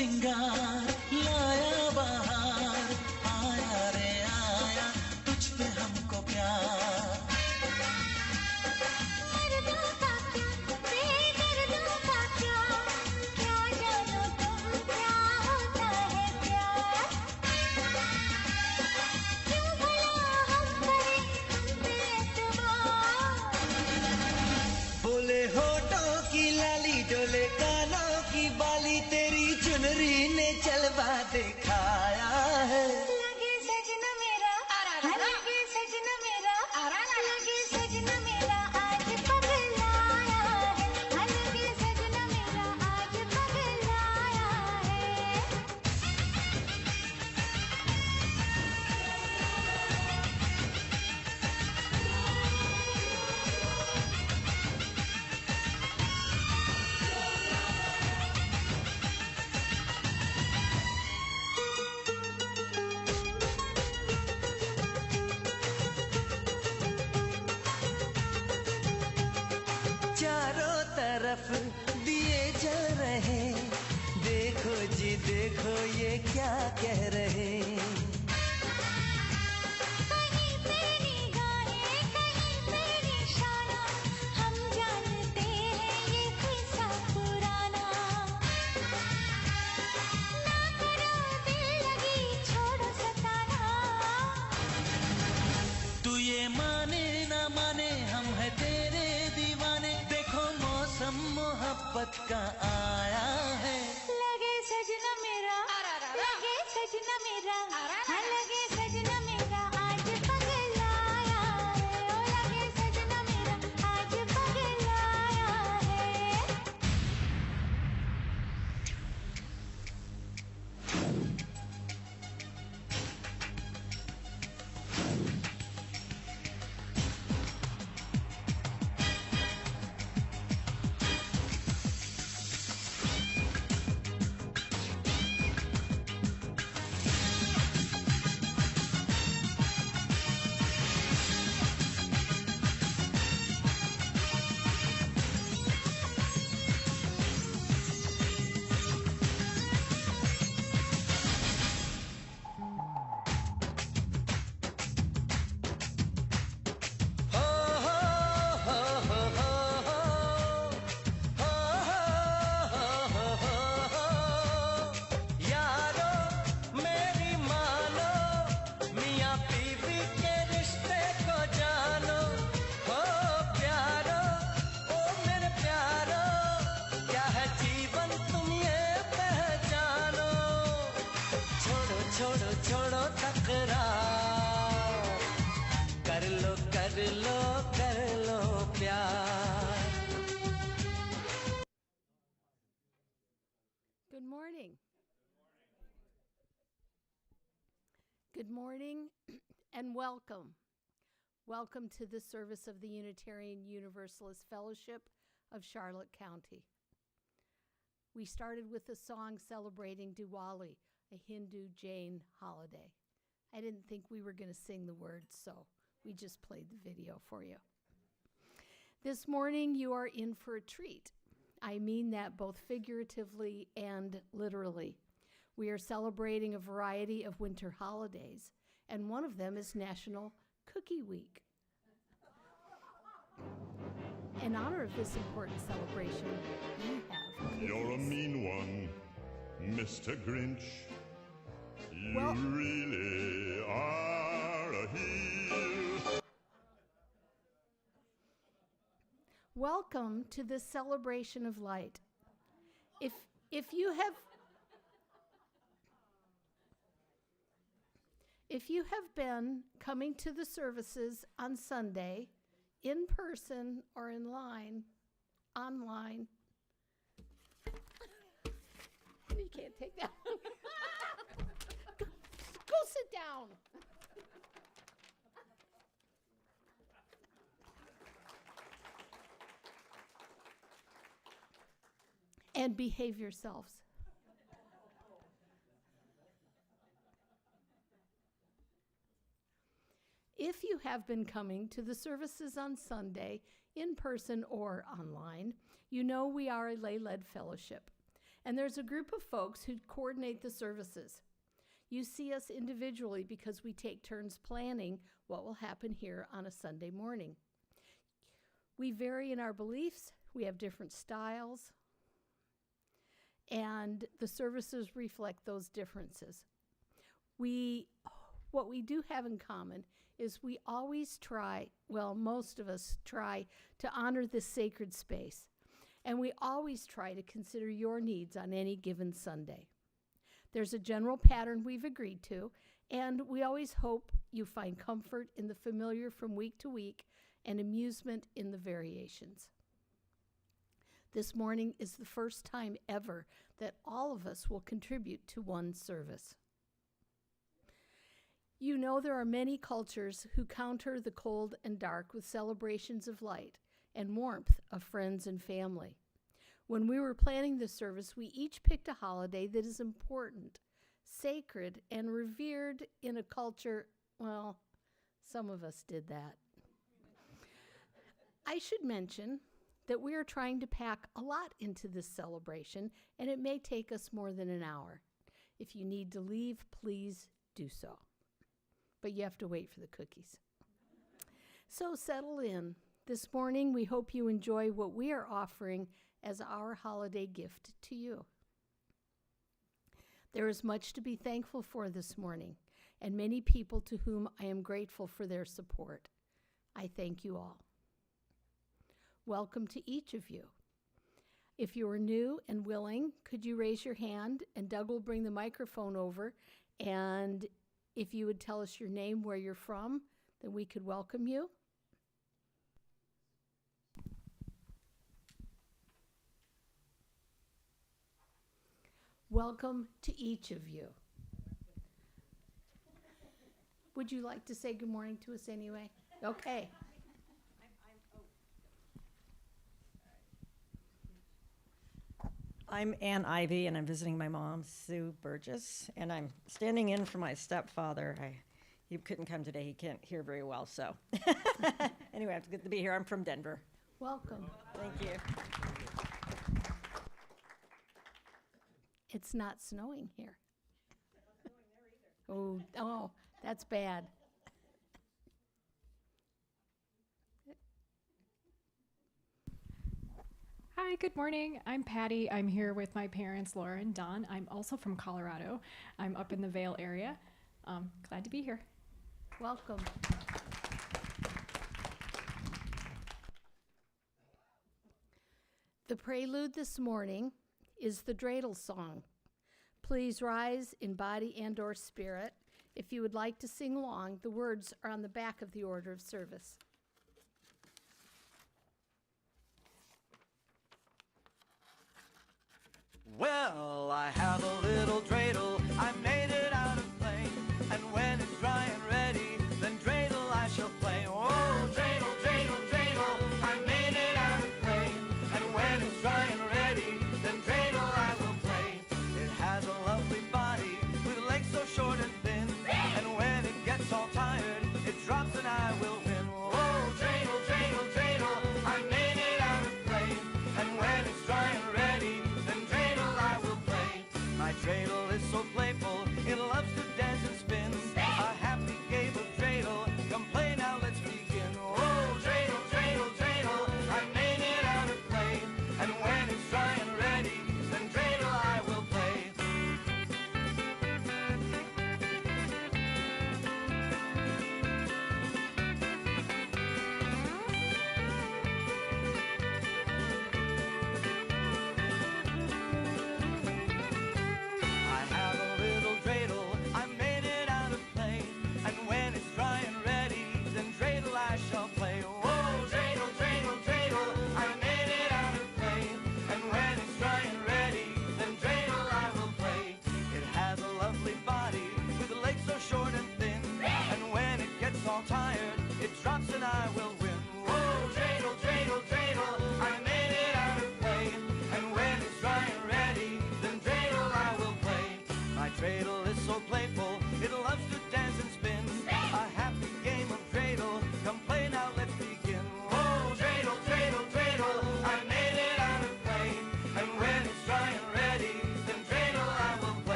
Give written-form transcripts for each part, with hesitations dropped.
सिंगार लाया बहार, आया रे आया तुझ पे हमको प्यार। मर्दों का क्या बेदर्दों का क्या, क्या जानो तुम क्या होता है प्यार। क्यों भला हम करें तुम पे एतबार। बोले होठों की लाली डोले कानों की बाली, तेरी चुनरी ने जलवा दिखाया है। लगे सजना मेरा, लगे सजना मेरा, लगे सजना मेरा आज पगलाया है, लगे सजना मेरा आज पगलाया है। चारों तरफ दिए जल रहे, देखो जी देखो ये क्या कह रहे। कहीं पे निगाहें कहीं पे निशाना, हम जानते हैं ये किस्सा पुराना। ना करो दिल लगी छोड़ो सताना। तू ये माने ना माने हम है तेरे दीवाने, देखो मौसम मोहब्बत का आया है। लगे सजना मेरा, लगे सजना मेरा, लगे सजना मेरा आज पगलाया है, ओ लगे सजना मेरा आज पगलाया है। हो हो हो हो हो हो हो हो यारो मेरी मानो, मियाँ बीवी के रिश्ते को जानो। हो प्यारो ओ मेरे प्यारो, क्या है जीवन तुम ये पहचानो। छोड़ो छोड़ो छोड़ो तकरार, कर लो कर लो कर लो प्यार। Good morning. Good morning and welcome. Welcome to the service of the Unitarian Universalist Fellowship of Charlotte County. We started with a song celebrating Diwali, a Hindu Jain holiday. I didn't think we were going to sing the words, so we just played the video for you. This morning, you are in for a treat. I mean that both figuratively and literally. We are celebrating a variety of winter holidays, and one of them is National Cookie Week. In honor of this important celebration, we have cookies. You're a mean one, Mr. Grinch. You Well- really are a heel. Welcome to this celebration of light. If you have been coming to the services on Sunday, in person or online, you can't take that. Go sit down. And behave yourselves. If you have been coming to the services on Sunday, in person or online, you know we are a lay-led fellowship. And there's a group of folks who coordinate the services. You see us individually because we take turns planning what will happen here on a Sunday morning. We vary in our beliefs, we have different styles, and the services reflect those differences. What we do have in common is we always try, well, most of us try to honor this sacred space, and we always try to consider your needs on any given Sunday. There's a general pattern we've agreed to, and we always hope you find comfort in the familiar from week to week and amusement in the variations. This morning is the first time ever that all of us will contribute to one service. You know there are many cultures who counter the cold and dark with celebrations of light and warmth of friends and family. When we were planning this service, we each picked a holiday that is important, sacred, and revered in a culture, well, some of us did that. I should mention that we are trying to pack a lot into this celebration, and it may take us more than an hour. If you need to leave, please do so. But you have to wait for the cookies. So settle in. This morning, we hope you enjoy what we are offering as our holiday gift to you. There is much to be thankful for this morning, and many people to whom I am grateful for their support. I thank you all. Welcome to each of you. If you are new and willing, could you raise your hand, and Doug will bring the microphone over, and if you would tell us your name, where you're from, then we could welcome you. Welcome to each of you. Would you like to say good morning to us anyway? Okay. I'm Ann Ivy, and I'm visiting my mom, Sue Burgess, and I'm standing in for my stepfather. He couldn't come today. He can't hear very well, so. Anyway, it's good to be here. I'm from Denver. Welcome. Thank you. It's not snowing here. Oh, that's bad. Hi, good morning. I'm Patty. I'm here with my parents, Laura and Don. I'm also from Colorado. I'm up in the Vail area. Glad to be here. Welcome. The prelude this morning is the dreidel song. Please rise in body and/or spirit. If you would like to sing along, the words are on the back of the order of service. Well, I have a little dreidel, I made it out of clay, and when it's dry and ready, then dreidel I shall play. Oh, dreidel, dreidel, dreidel, I made it out of clay, and when it's dry and ready, then dreidel I will play. It has a lovely body, with legs so short and thin, and when it gets all tired, it drops and I will win. Oh, dreidel, dreidel, dreidel, I made it out of clay, and when it's dry and ready, then dreidel I will play. My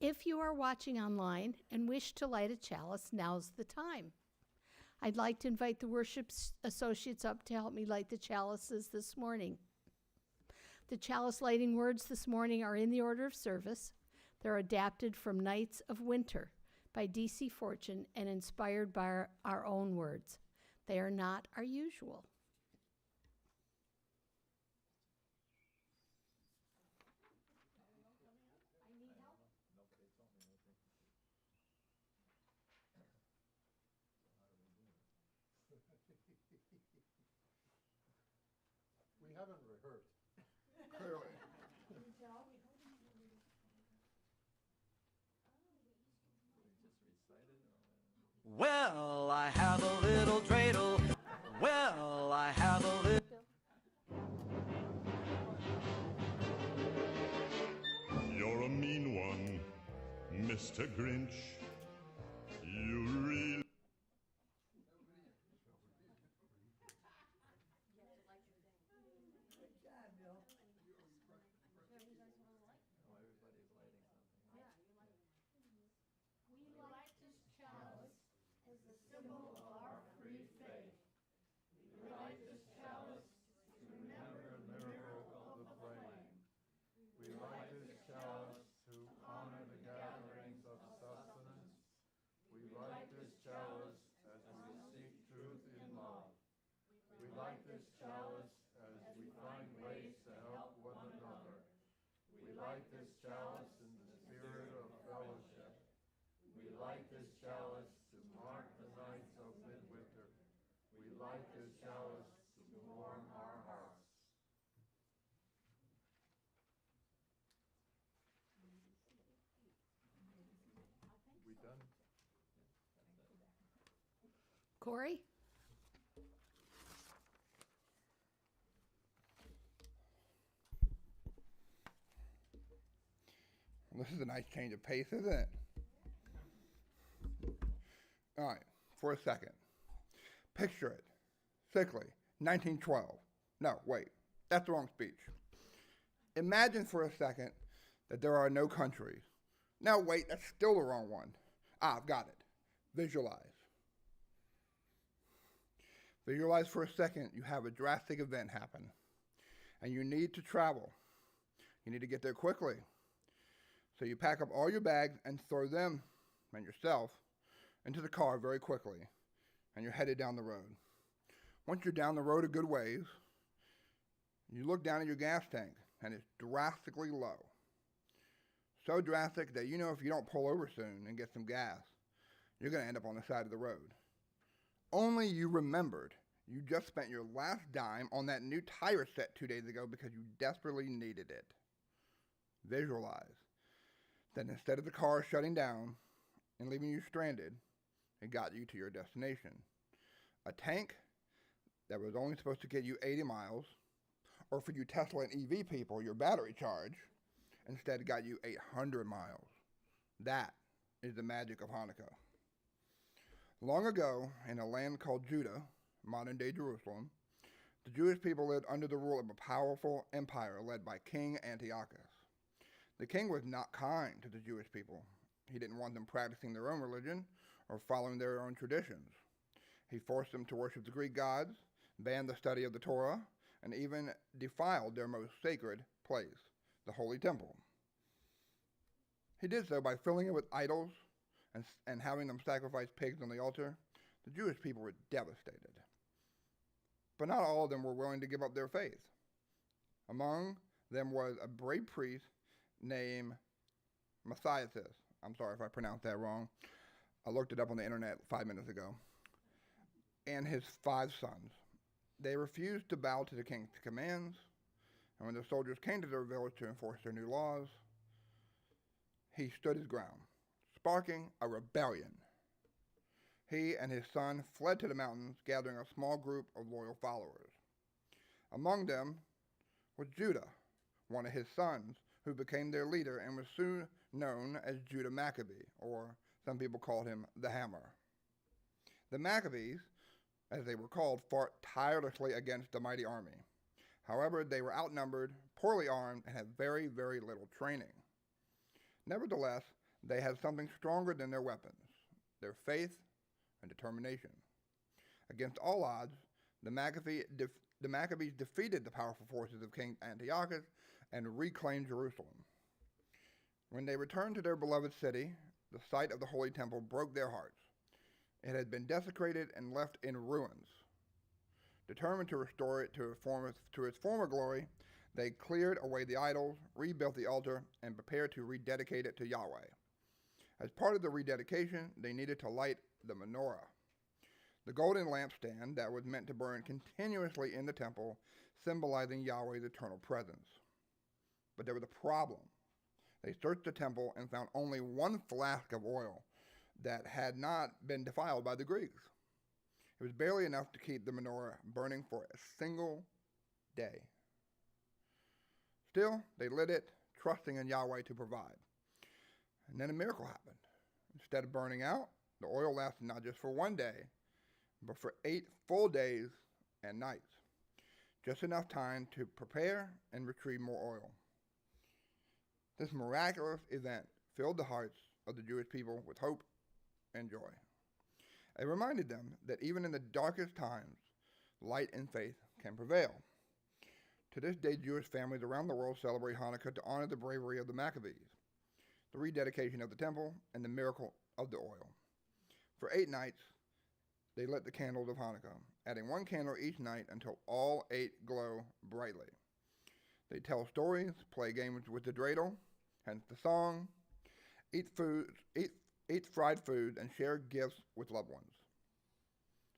If you are watching online and wish to light a chalice, now's the time. I'd like to invite the worship associates up to help me light the chalices this morning. The chalice lighting words this morning are in the order of service. They're adapted from Nights of Winter by D.C. Fortune and inspired by our own words. They are not our usual. We haven't rehearsed, clearly. Well, I have a little dreidel. Well, I have a little. You're a mean one, Mr. Grinch. You really. We light this chalice to honor the gatherings of sustenance. We light this chalice as we seek truth in love. We light this chalice as we find ways to help one another. We light this chalice in the spirit of fellowship. We light this chalice to mark the nights of midwinter. We light this chalice to warm our hearts. We done? Corey? This is a nice change of pace, isn't it? All right, for a second. Picture it. Sickly, 1912. No, wait, that's the wrong speech. Imagine for a second that there are no countries. No, wait, that's still the wrong one. I've got it. Visualize. Visualize for a second you have a drastic event happen, and you need to travel. You need to get there quickly. So you pack up all your bags and throw them and yourself into the car very quickly, and you're headed down the road. Once you're down the road a good ways, you look down at your gas tank, and it's drastically low. So drastic that you know if you don't pull over soon and get some gas, you're going to end up on the side of the road. Only you remembered you just spent your last dime on that new tire set 2 days ago because you desperately needed it. Visualize that instead of the car shutting down and leaving you stranded, it got you to your destination. A tank that was only supposed to get you 80 miles, or for you Tesla and EV people, your battery charge, instead got you 800 miles. That is the magic of Hanukkah. Long ago, in a land called Judah, modern-day Jerusalem, the Jewish people lived under the rule of a powerful empire led by King Antiochus. The king was not kind to the Jewish people. He didn't want them practicing their own religion or following their own traditions. He forced them to worship the Greek gods, banned the study of the Torah, and even defiled their most sacred place, the Holy Temple. He did so by filling it with idols and having them sacrifice pigs on the altar. The Jewish people were devastated. But not all of them were willing to give up their faith. Among them was a brave priest named Messiah. I'm sorry if I pronounced that wrong. I looked it up on the internet 5 minutes ago. And his 5 sons. They refused to bow to the king's commands, and when the soldiers came to their village to enforce their new laws, he stood his ground, sparking a rebellion. He and his son fled to the mountains, gathering a small group of loyal followers. Among them was Judah, one of his sons, who became their leader and was soon known as Judah Maccabee, or some people called him the Hammer. The Maccabees, as they were called, fought tirelessly against the mighty army. However, they were outnumbered, poorly armed, and had very, very little training. Nevertheless, They had something stronger than their weapons, their faith and determination. Against all odds, the Maccabees defeated the powerful forces of King Antiochus and reclaimed Jerusalem. When they returned to their beloved city, the sight of the Holy Temple broke their hearts. It had been desecrated and left in ruins. Determined to restore it to its former glory, they cleared away the idols, rebuilt the altar, and prepared to rededicate it to Yahweh. As part of the rededication, they needed to light the menorah, the golden lampstand that was meant to burn continuously in the temple, symbolizing Yahweh's eternal presence. But there was a problem. They searched the temple and found only one flask of oil that had not been defiled by the Greeks. It was barely enough to keep the menorah burning for a single day. Still, they lit it, trusting in Yahweh to provide. And then a miracle happened. Instead of burning out, the oil lasted not just for one day, but for 8 full days and nights. Just enough time to prepare and retrieve more oil. This miraculous event filled the hearts of the Jewish people with hope and joy. It reminded them that even in the darkest times, light and faith can prevail. To this day, Jewish families around the world celebrate Hanukkah to honor the bravery of the Maccabees, the rededication of the temple, and the miracle of the oil. For 8 nights, they lit the candles of Hanukkah, adding 1 candle each night until all 8 glow brightly. They tell stories, play games with the dreidel, hence the song, eat fried food, and share gifts with loved ones.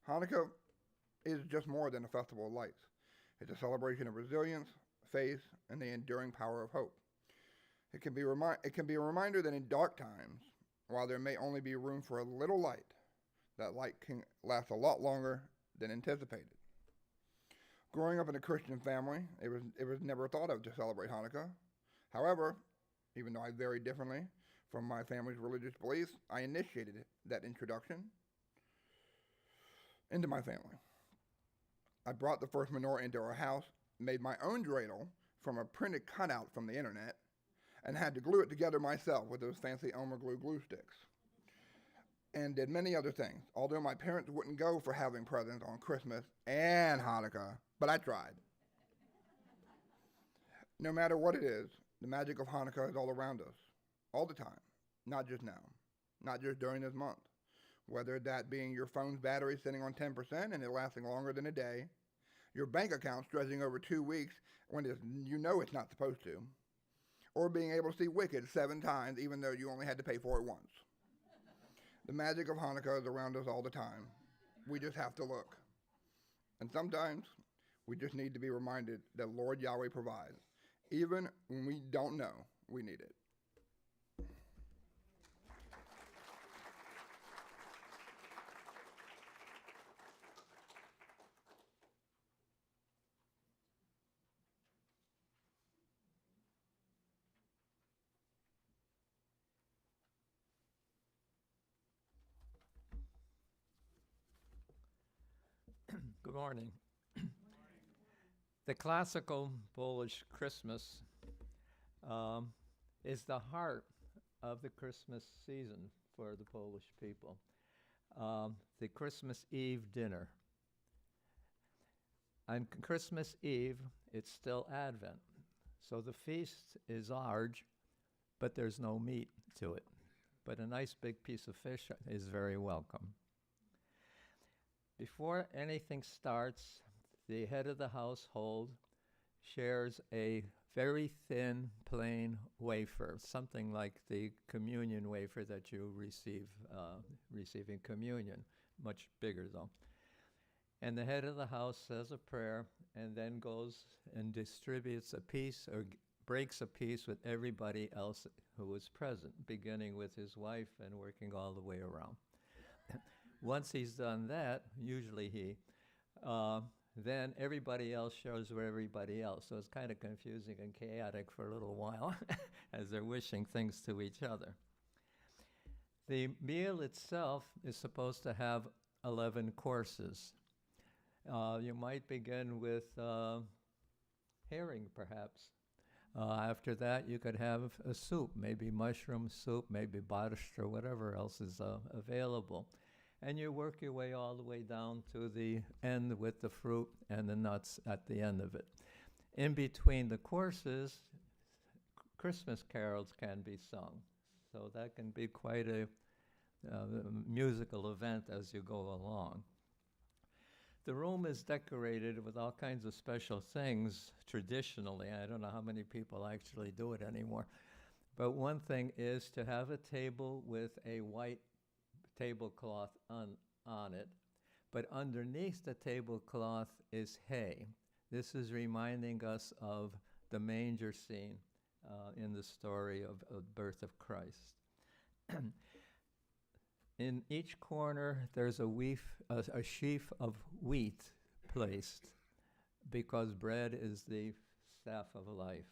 Hanukkah is just more than a festival of lights. It's a celebration of resilience, faith, and the enduring power of hope. It can be a reminder that in dark times, while there may only be room for a little light, that light can last a lot longer than anticipated. Growing up in a Christian family, it was never thought of to celebrate Hanukkah. However, even though I vary differently from my family's religious beliefs, I initiated that introduction into my family. I brought the first menorah into our house, made my own dreidel from a printed cutout from the internet, and had to glue it together myself with those fancy Elmer glue sticks. And did many other things, although my parents wouldn't go for having presents on Christmas and Hanukkah, but I tried. No matter what it is, the magic of Hanukkah is all around us, all the time, not just now, not just during this month. Whether that being your phone's battery sitting on 10% and it lasting longer than a day, your bank account stretching over 2 weeks when you know it's not supposed to, or being able to see Wicked 7 times even though you only had to pay for it once. The magic of Hanukkah is around us all the time. We just have to look. And sometimes we just need to be reminded that Lord Yahweh provides, even when we don't know we need it. Good morning. The classical Polish Christmas is the heart of the Christmas season for the Polish people. The Christmas Eve dinner. On Christmas Eve, it's still Advent. So the feast is large, but there's no meat to it. But a nice big piece of fish is very welcome. Before anything starts, the head of the household shares a very thin, plain wafer, something like the communion wafer that you receive in communion, much bigger though. And the head of the house says a prayer and then goes and distributes a piece or breaks a piece with everybody else who was present, beginning with his wife and working all the way around. Once he's done that, usually then everybody else shows where everybody else. So it's kind of confusing and chaotic for a little while as they're wishing things to each other. The meal itself is supposed to have 11 courses. You might begin with herring, perhaps. After that, you could have a soup, maybe mushroom soup, maybe borscht, or whatever else is available. And you work your way all the way down to the end with the fruit and the nuts at the end of it. In between the courses, Christmas carols can be sung. So that can be quite a musical event as you go along. The room is decorated with all kinds of special things traditionally. I don't know how many people actually do it anymore. But one thing is to have a table with a white tablecloth on it. But underneath the tablecloth is hay. This is reminding us of the manger scene in the story of the birth of Christ. In each corner, there's a sheaf of wheat placed because bread is the staff of life.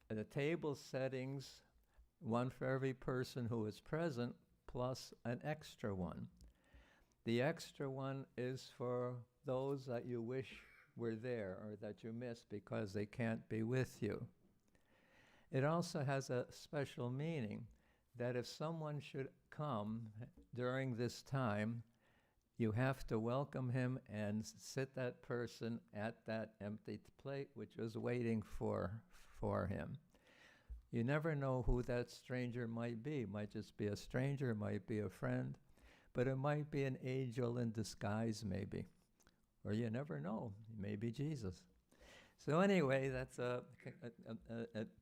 The table settings, one for every person who is present, plus an extra one. The extra one is for those that you wish were there or that you missed because they can't be with you. It also has a special meaning that if someone should come during this time, you have to welcome him and sit that person at that empty plate which is waiting for him. You never know who that stranger might be. It might just be a stranger, it might be a friend, but it might be an angel in disguise maybe. Or you never know, it may be Jesus. So anyway, that's a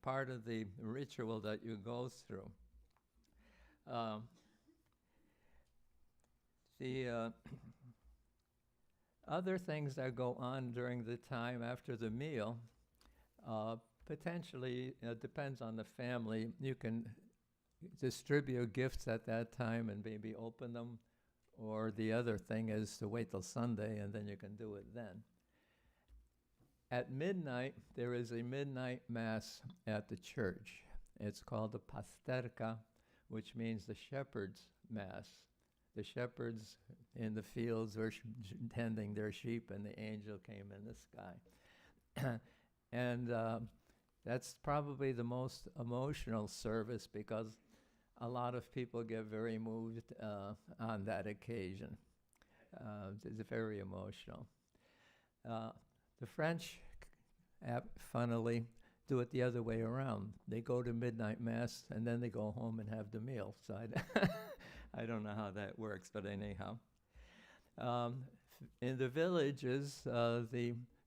part of the ritual that you go through. The other things that go on during the time after the meal, potentially, it depends on the family. You can distribute gifts at that time and maybe open them, or the other thing is to wait till Sunday and then you can do it then. At midnight, there is a midnight mass at the church. It's called the pasterka, which means the shepherd's mass. The shepherds in the fields were tending their sheep, and the angel came in the sky. And that's probably the most emotional service because a lot of people get very moved on that occasion. It's very emotional. The French, funnily, do it the other way around. They go to midnight mass and then they go home and have the meal. So I don't know how that works, but anyhow. In the villages,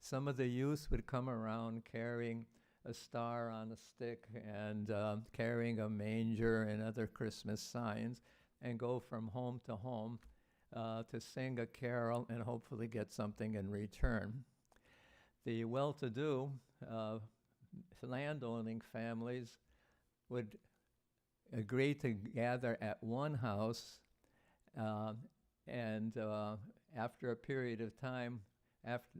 some of the youth would come around carrying a star on a stick and carrying a manger and other Christmas signs and go from home to home to sing a carol and hopefully get something in return. The well-to-do landowning families would agree to gather at one house, and after a period of time,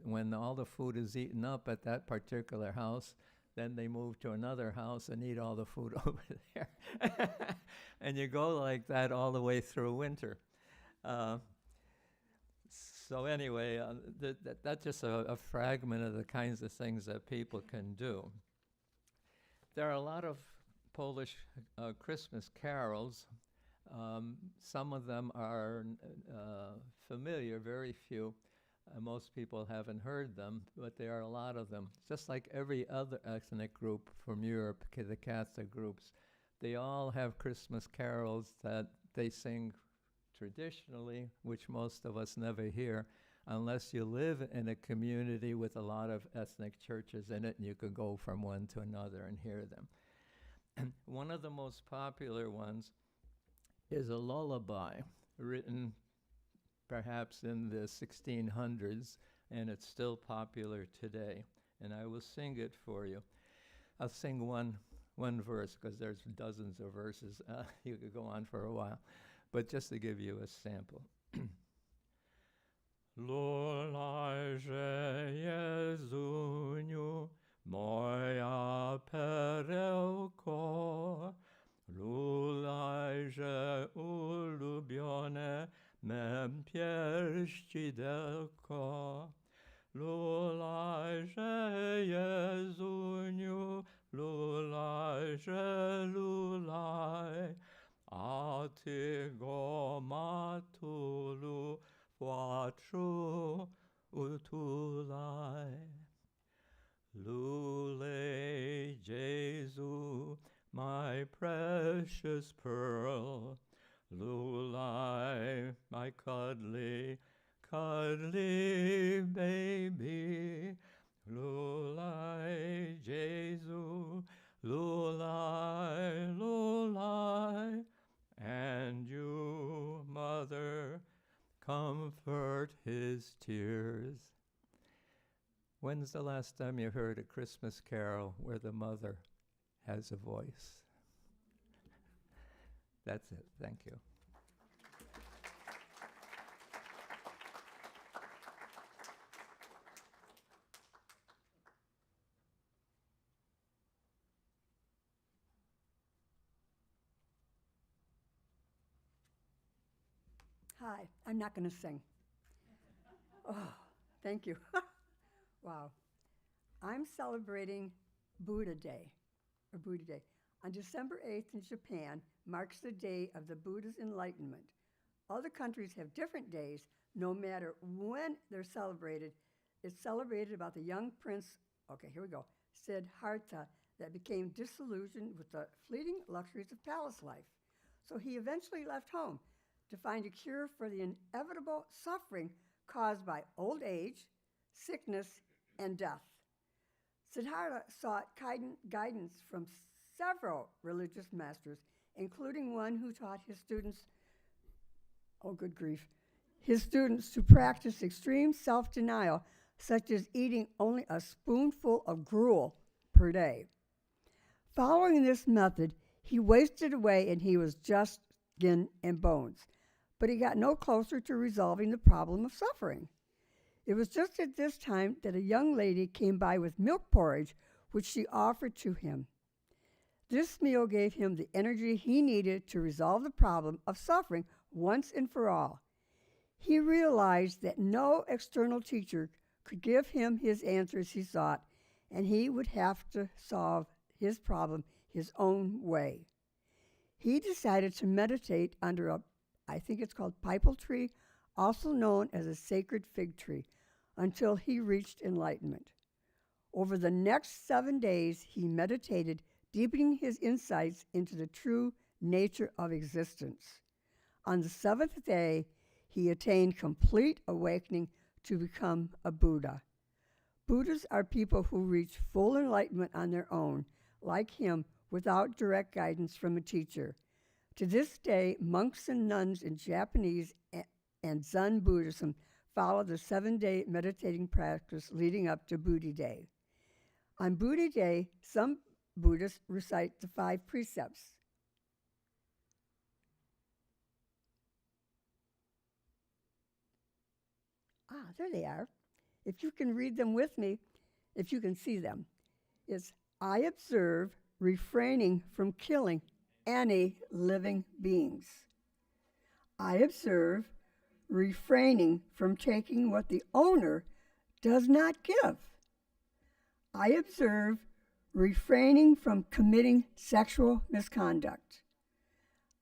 when all the food is eaten up at that particular house, then they move to another house and eat all the food over there. And you go like that all the way through winter. So anyway, that's just a fragment of the kinds of things that people can do. There are a lot of Polish Christmas carols. Some of them are familiar, very few. Most people haven't heard them, but there are a lot of them. Just like every other ethnic group from Europe, the Catholic groups, they all have Christmas carols that they sing traditionally, which most of us never hear, unless you live in a community with a lot of ethnic churches in it, and you could go from one to another and hear them. One of the most popular ones is a lullaby written perhaps in the 1600s, and it's still popular today. And I will sing it for you. I'll sing one verse because there's dozens of verses. You could go on for a while. But just to give you a sample. Lulajże Jezuniu, moja perełko, lulajże ulubione mem pierścidełko, lulai she Jezuniu, lulai she lulai, atigo matulu fuatru utulai. Lule Jesu, my precious pearl, lulai, my cuddly, cuddly baby, lulai Jesu, lulai, lulai, and you, mother, comfort his tears. When's the last time you heard a Christmas carol where the mother has a voice? That's it. Thank you. Hi, I'm not going to sing. Oh, thank you. Wow. I'm celebrating Buddha Day, or Buddha Day. On December 8th in Japan marks the day of the Buddha's enlightenment. Other countries have different days, no matter when they're celebrated. It's celebrated about the young prince, okay, here we go, Siddhartha, that became disillusioned with the fleeting luxuries of palace life. So he eventually left home to find a cure for the inevitable suffering caused by old age, sickness, and death. Siddhartha sought guidance from several religious masters, including one who taught his students, oh good grief, his students to practice extreme self-denial, such as eating only a spoonful of gruel per day. Following this method, he wasted away and he was just skin and bones, but he got no closer to resolving the problem of suffering. It was just at this time that a young lady came by with milk porridge, which she offered to him. This meal gave him the energy he needed to resolve the problem of suffering once and for all. He realized that no external teacher could give him his answers he sought, and he would have to solve his problem his own way. He decided to meditate under a, I think it's called pipal tree, also known as a sacred fig tree, until he reached enlightenment. Over the next 7 days, he meditated, deepening his insights into the true nature of existence. On the 7th day, he attained complete awakening to become a Buddha. Buddhas are people who reach full enlightenment on their own, like him, without direct guidance from a teacher. To this day, monks and nuns in Japanese and Zen Buddhism follow the 7-day meditating practice leading up to Buddha Day. On Buddha Day, some Buddhists recite the 5 precepts. There they are. If you can read them with me, if you can see them. It's, I observe refraining from killing any living beings. I observe refraining from taking what the owner does not give. I observe refraining from committing sexual misconduct.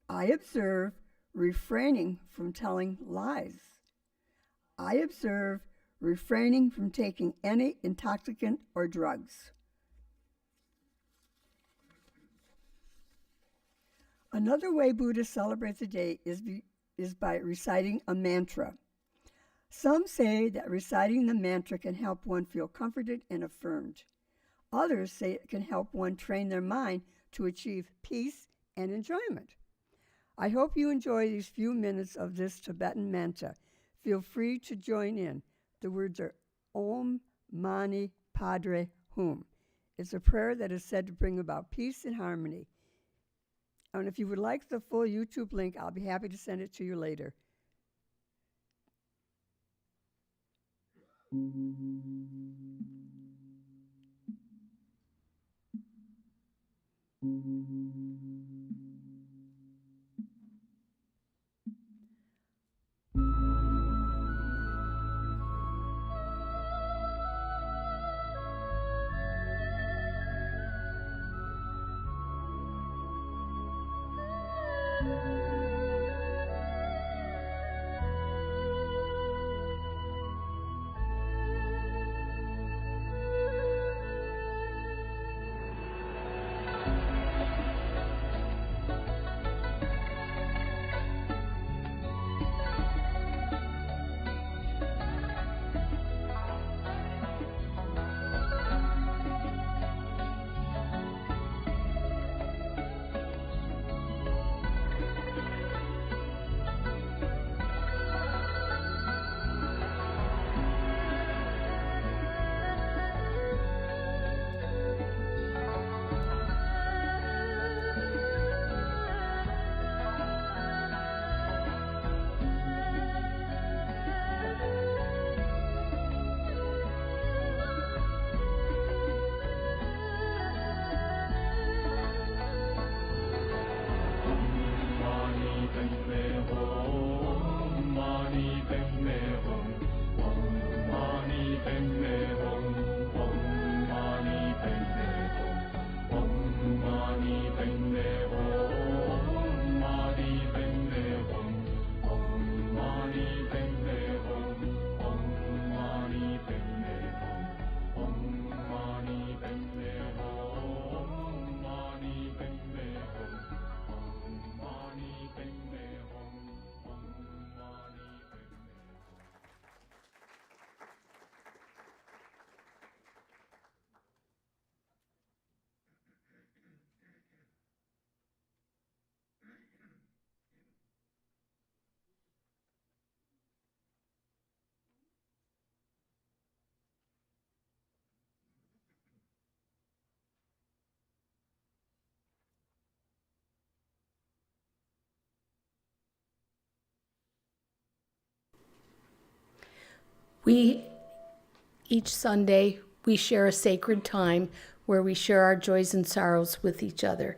I observe refraining from telling lies. I observe refraining from taking any intoxicant or drugs. Another way Buddhists celebrate the day is by reciting a mantra. Some say that reciting the mantra can help one feel comforted and affirmed. Others say it can help one train their mind to achieve peace and enjoyment. I hope you enjoy these few minutes of this Tibetan mantra. Feel free to join in. The words are Om Mani Padre Hum. It's a prayer that is said to bring about peace and harmony. And if you would like the full YouTube link, I'll be happy to send it to you later. Each Sunday, we share a sacred time where we share our joys and sorrows with each other.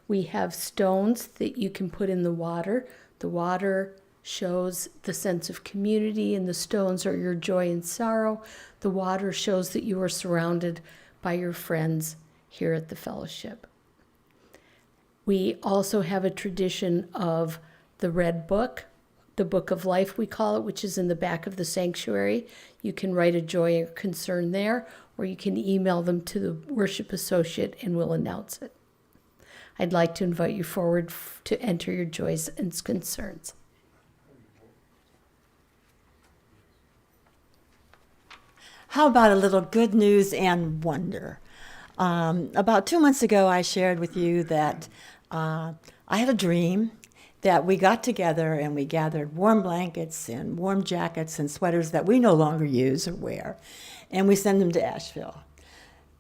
We have stones that you can put in the water. The water shows the sense of community, and the stones are your joy and sorrow. The water shows that you are surrounded by your friends here at the fellowship. We also have a tradition of the Red Book, the Book of Life, we call it, which is in the back of the sanctuary. You can write a joy or concern there, or you can email them to the worship associate and we'll announce it. I'd like to invite you forward to enter your joys and concerns. How about a little good news and wonder? About 2 months ago, I shared with you that I had a dream that we got together and we gathered warm blankets and warm jackets and sweaters that we no longer use or wear, and we send them to Asheville.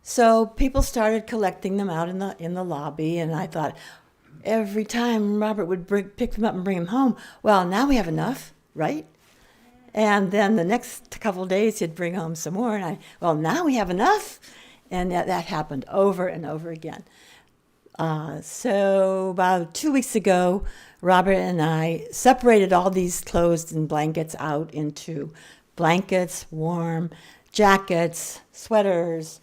So people started collecting them out in the lobby, and I thought every time Robert would pick them up and bring them home, well, now we have enough, right? And then the next couple of days he'd bring home some more, and well, now we have enough. And that happened over and over again. So about 2 weeks ago, Robert and I separated all these clothes and blankets out into blankets, warm, jackets, sweaters,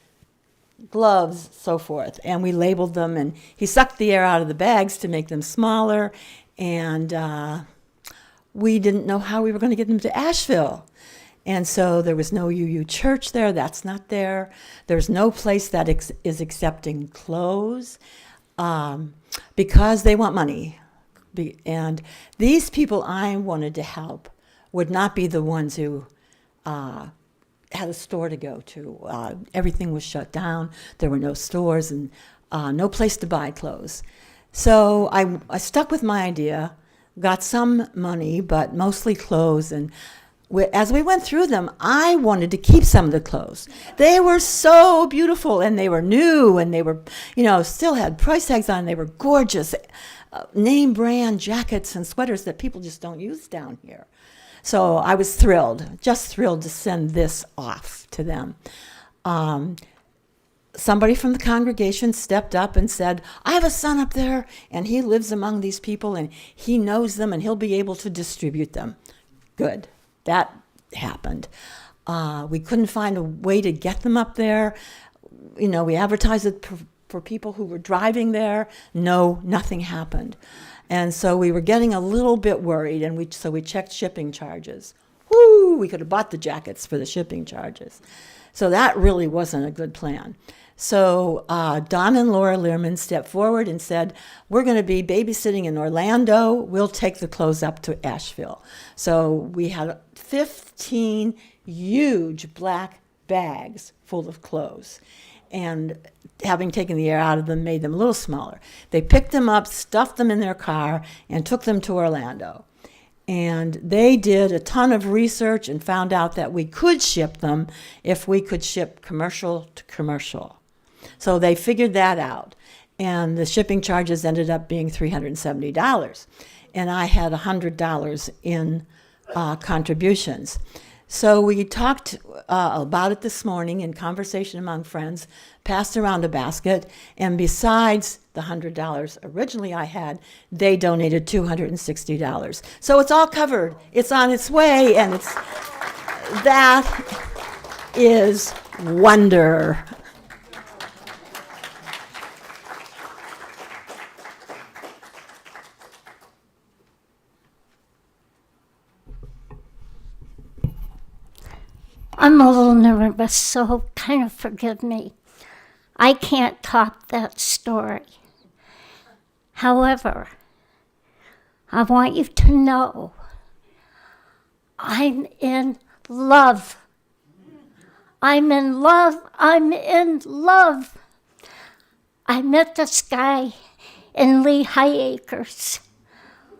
gloves, so forth. And we labeled them, and he sucked the air out of the bags to make them smaller. And we didn't know how we were going to get them to Asheville. And so there was no UU church there. That's not there. There's no place that is accepting clothes because they want money. And these people I wanted to help would not be the ones who had a store to go to. Everything was shut down. There were no stores and no place to buy clothes. So I stuck with my idea, got some money, but mostly clothes. And as we went through them, I wanted to keep some of the clothes. They were so beautiful, and they were new, and they were, still had price tags on. They were gorgeous, name brand jackets and sweaters that people just don't use down here. So I was just thrilled to send this off to them. Somebody from the congregation stepped up and said, I have a son up there, and he lives among these people, and he knows them, and he'll be able to distribute them. Good. That happened. We couldn't find a way to get them up there. We advertised it for people who were driving there. No, nothing happened. And so we were getting a little bit worried, and so we checked shipping charges. Woo! We could have bought the jackets for the shipping charges. So that really wasn't a good plan. So Don and Laura Learman stepped forward and said, we're going to be babysitting in Orlando. We'll take the clothes up to Asheville. So we had 15 huge black bags full of clothes. And having taken the air out of them, made them a little smaller. They picked them up, stuffed them in their car, and took them to Orlando. And they did a ton of research and found out that we could ship them if we could ship commercial to commercial. So they figured that out. And the shipping charges ended up being $370. And I had $100 in contributions. So we talked about it this morning in conversation among friends, passed around a basket, and besides the $100 originally I had, they donated $260. So it's all covered. It's on its way, and that is wonder. I'm a little nervous, so kind of forgive me. I can't top that story. However, I want you to know I'm in love. I'm in love. I'm in love. I met this guy in Lehigh Acres.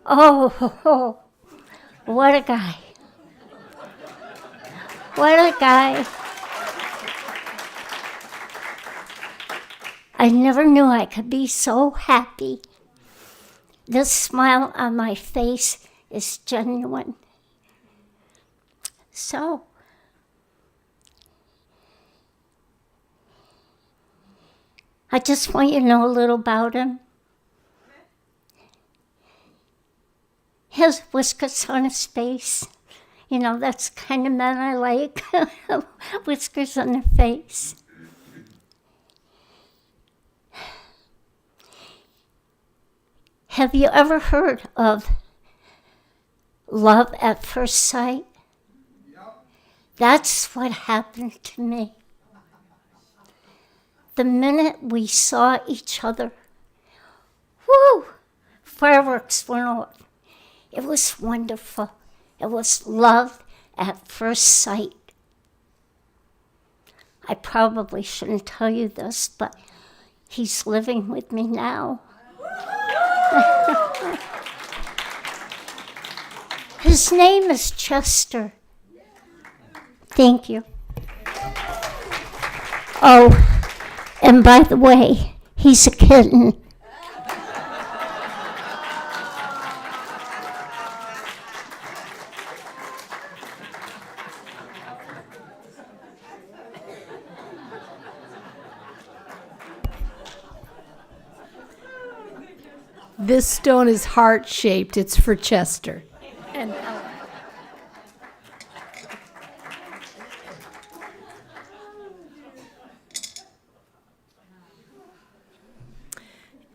Oh, what a guy. What a guy. I never knew I could be so happy. This smile on my face is genuine. So, I just want you to know a little about him. He has whiskers on his face. You know, that's the kind of men I like. Whiskers on their face. Have you ever heard of love at first sight? That's what happened to me. The minute we saw each other, whoo, fireworks went off. It was wonderful. It was love at first sight. I probably shouldn't tell you this, but he's living with me now. His name is Chester. Thank you. Oh, and by the way, he's a kitten. This stone is heart-shaped. It's for Chester. And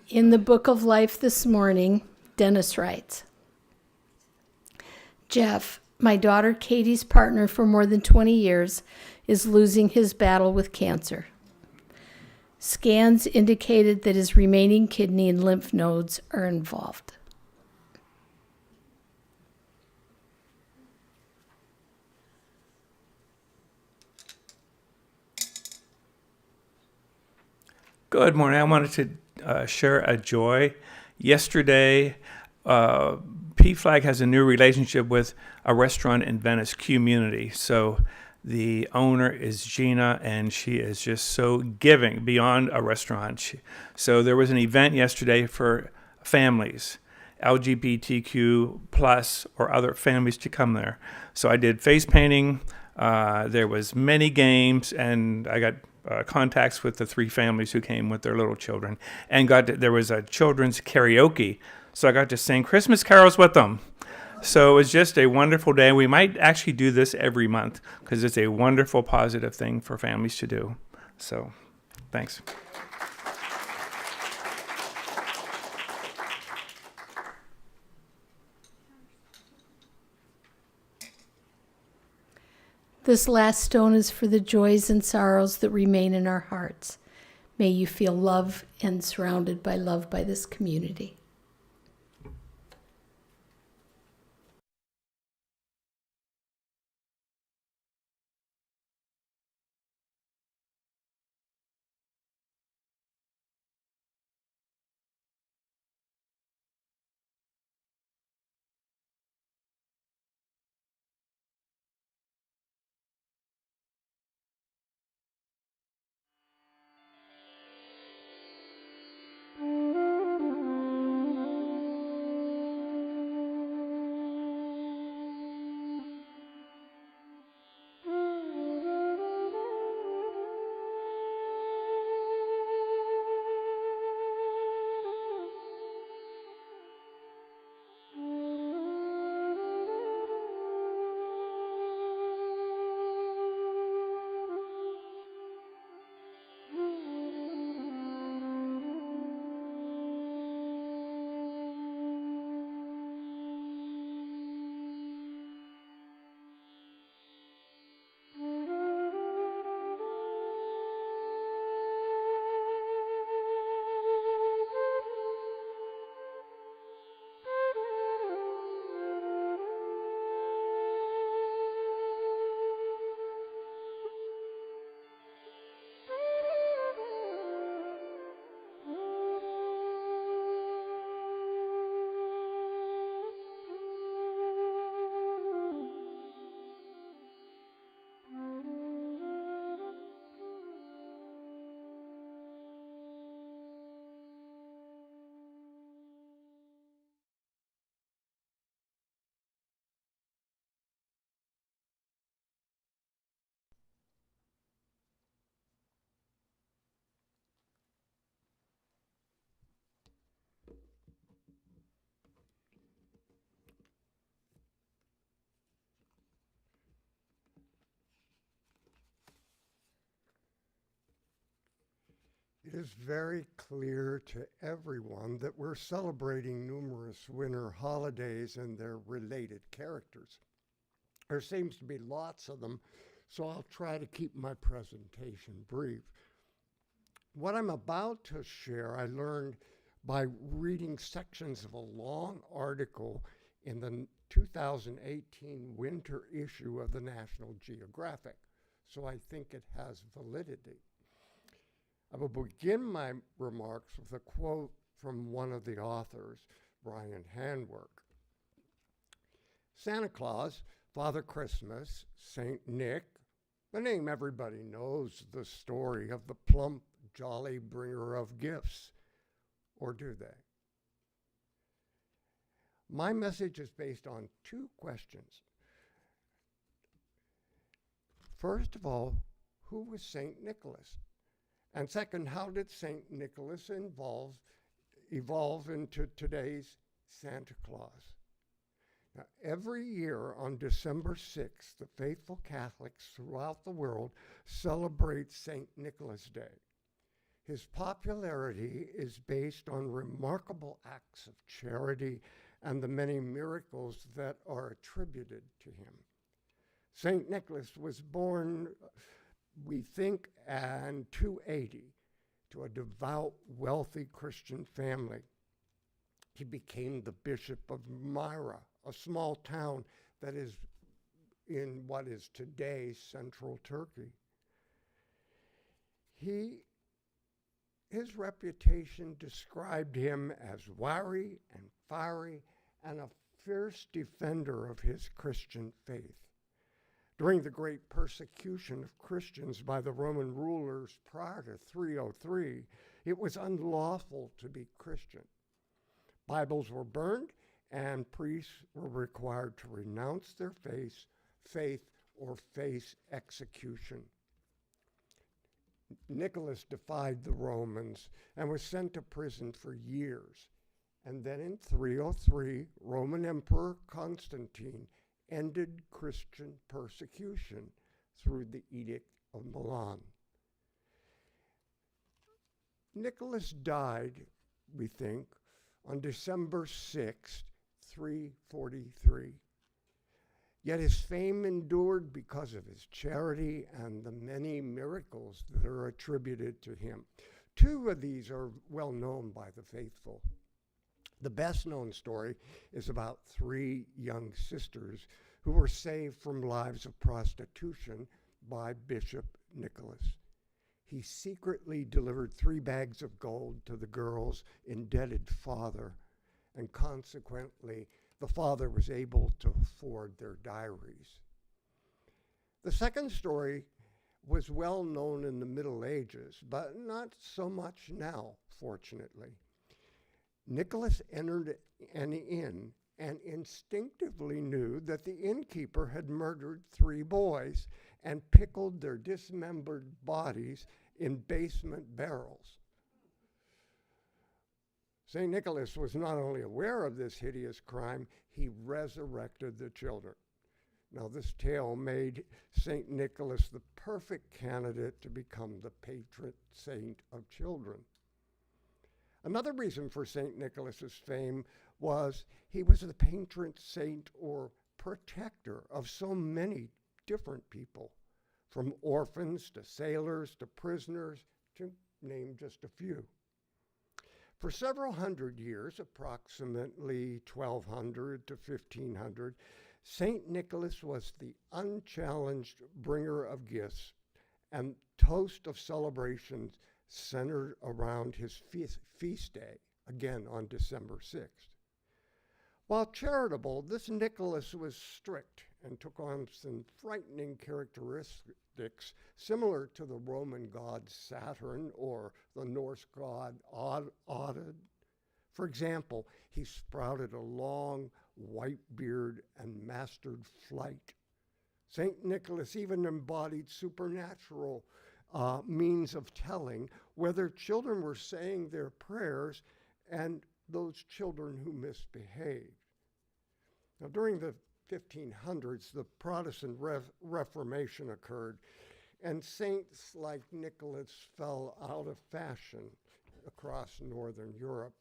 in the Book of Life this morning, Dennis writes, Jeff, my daughter Katie's partner for more than 20 years, is losing his battle with cancer. Scans indicated that his remaining kidney and lymph nodes are involved. Good morning. I wanted to share a joy. Yesterday, PFLAG has a new relationship with a restaurant in Venice, Community. So the owner is Gina, and she is just so giving beyond a restaurant. So there was an event yesterday for families, LGBTQ plus or other families to come there. So I did face painting. There was many games, and I got contacts with the 3 families who came with their little children, and there was a children's karaoke. So I got to sing Christmas carols with them. So it was just a wonderful day. We might actually do this every month because it's a wonderful, positive thing for families to do. So, thanks. This last stone is for the joys and sorrows that remain in our hearts. May you feel love and surrounded by love by this community. is very clear to everyone that we're celebrating numerous winter holidays and their related characters. There seems to be lots of them, so I'll try to keep my presentation brief. What I'm about to share, I learned by reading sections of a long article in the 2018 winter issue of the National Geographic, so I think it has validity. I will begin my remarks with a quote from one of the authors, Brian Handwerk. Santa Claus, Father Christmas, Saint Nick, the name everybody knows, the story of the plump, jolly bringer of gifts, or do they? My message is based on two questions. First of all, who was Saint Nicholas? And second, how did Saint Nicholas evolve into today's Santa Claus? Now, every year on December 6th, the faithful Catholics throughout the world celebrate Saint Nicholas Day. His popularity is based on remarkable acts of charity and the many miracles that are attributed to him. Saint Nicholas was born, we think, in 280 to a devout, wealthy Christian family. He became the Bishop of Myra, a small town that is in what is today central Turkey. His reputation described him as wary and fiery and a fierce defender of his Christian faith. During the great persecution of Christians by the Roman rulers prior to 303, it was unlawful to be Christian. Bibles were burned, and priests were required to renounce their faith or face execution. Nicholas defied the Romans and was sent to prison for years. And then in 303, Roman Emperor Constantine ended Christian persecution through the Edict of Milan. Nicholas died, we think, on December 6th, 343. Yet his fame endured because of his charity and the many miracles that are attributed to him. Two of these are well known by the faithful. The best known story is about three young sisters who were saved from lives of prostitution by Bishop Nicholas. He secretly delivered 3 bags of gold to the girl's indebted father, and consequently, the father was able to afford their diaries. The second story was well known in the Middle Ages, but not so much now, fortunately. Nicholas entered an inn and instinctively knew that the innkeeper had murdered 3 boys and pickled their dismembered bodies in basement barrels. St. Nicholas was not only aware of this hideous crime, he resurrected the children. Now, this tale made St. Nicholas the perfect candidate to become the patron saint of children. Another reason for St. Nicholas's fame was he was the patron saint or protector of so many different people, from orphans to sailors to prisoners, to name just a few. For several hundred years, approximately 1200 to 1500, St. Nicholas was the unchallenged bringer of gifts and toast of celebrations centered around his feast day, again on December 6th. While charitable, this Nicholas was strict and took on some frightening characteristics similar to the Roman god Saturn or the Norse god Odin. For example, he sprouted a long white beard and mastered flight. St. Nicholas even embodied supernatural means of telling whether children were saying their prayers and those children who misbehaved. Now, during the 1500s, the Protestant Reformation occurred, And saints like Nicholas fell out of fashion across Northern Europe.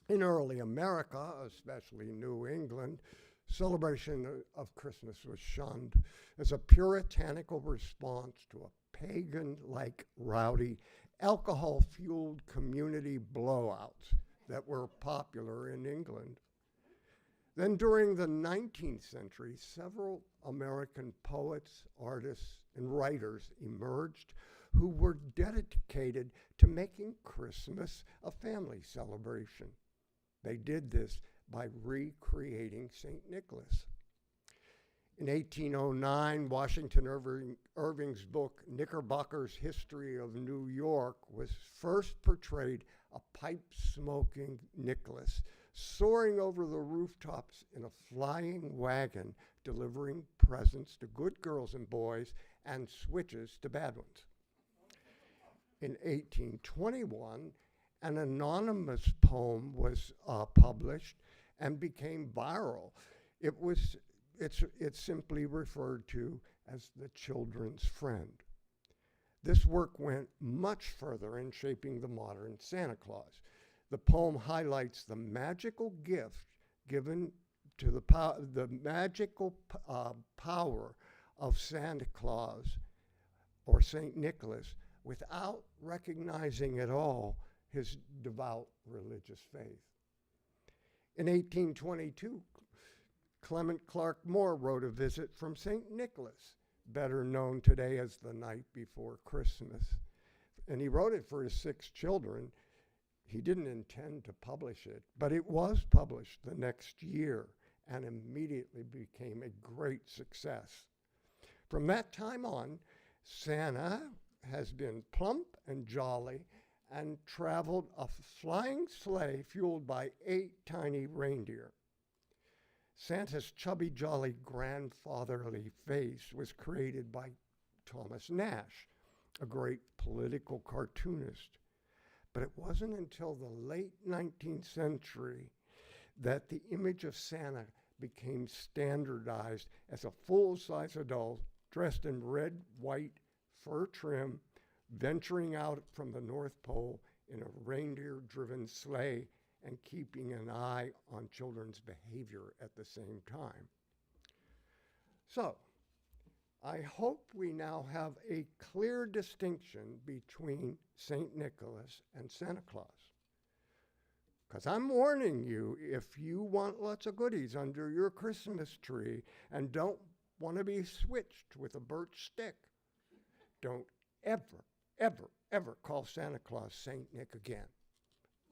In early America, especially New England, celebration of Christmas was shunned as a puritanical response to a pagan-like rowdy, alcohol-fueled community blowouts that were popular in England. Then during the 19th century, several American poets, artists, and writers emerged who were dedicated to making Christmas a family celebration. They did this by recreating St. Nicholas. In 1809, Washington Irving's book, Knickerbocker's History of New York, was first portrayed a pipe-smoking Nicholas soaring over the rooftops in a flying wagon, delivering presents to good girls and boys and switches to bad ones. In 1821, an anonymous poem was published and became viral. It's simply referred to as the children's friend. This work went much further in shaping the modern Santa Claus. The poem highlights the magical gift given to the magical power of Santa Claus or St. Nicholas without recognizing at all his devout religious faith. In 1822, Clement Clark Moore wrote a visit from St. Nicholas, better known today as The Night Before Christmas. And he wrote it for his 6 children. He didn't intend to publish it, but it was published the next year and immediately became a great success. From that time on, Santa has been plump and jolly and traveled a flying sleigh fueled by 8 tiny reindeer. Santa's chubby, jolly, grandfatherly face was created by Thomas Nash, a great political cartoonist. But it wasn't until the late 19th century that the image of Santa became standardized as a full-size adult dressed in red, white, fur trim, venturing out from the North Pole in a reindeer-driven sleigh and keeping an eye on children's behavior at the same time. So, I hope we now have a clear distinction between St. Nicholas and Santa Claus. Because I'm warning you, if you want lots of goodies under your Christmas tree and don't want to be switched with a birch stick, don't ever, ever, ever call Santa Claus St. Nick again.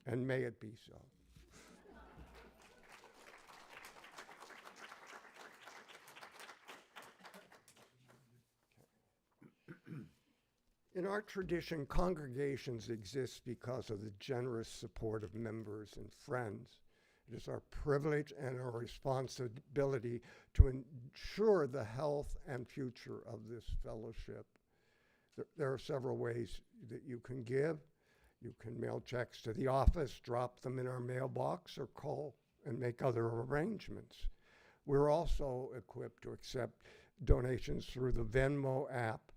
And may it be so. In our tradition, congregations exist because of the generous support of members and friends. It is our privilege and our responsibility to ensure the health and future of this fellowship. There are several ways that you can give. You can mail checks to the office, drop them in our mailbox, or call and make other arrangements. We're also equipped to accept donations through the Venmo app,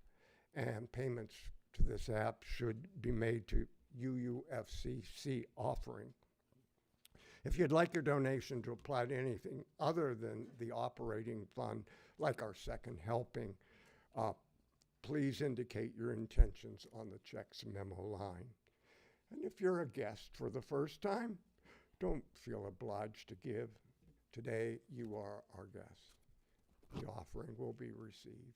and payments to this app should be made to UUFCC offering. If you'd like your donation to apply to anything other than the operating fund, like our second helping, please indicate your intentions on the checks memo line. And if you're a guest for the first time, don't feel obliged to give. Today, you are our guest. The offering will be received.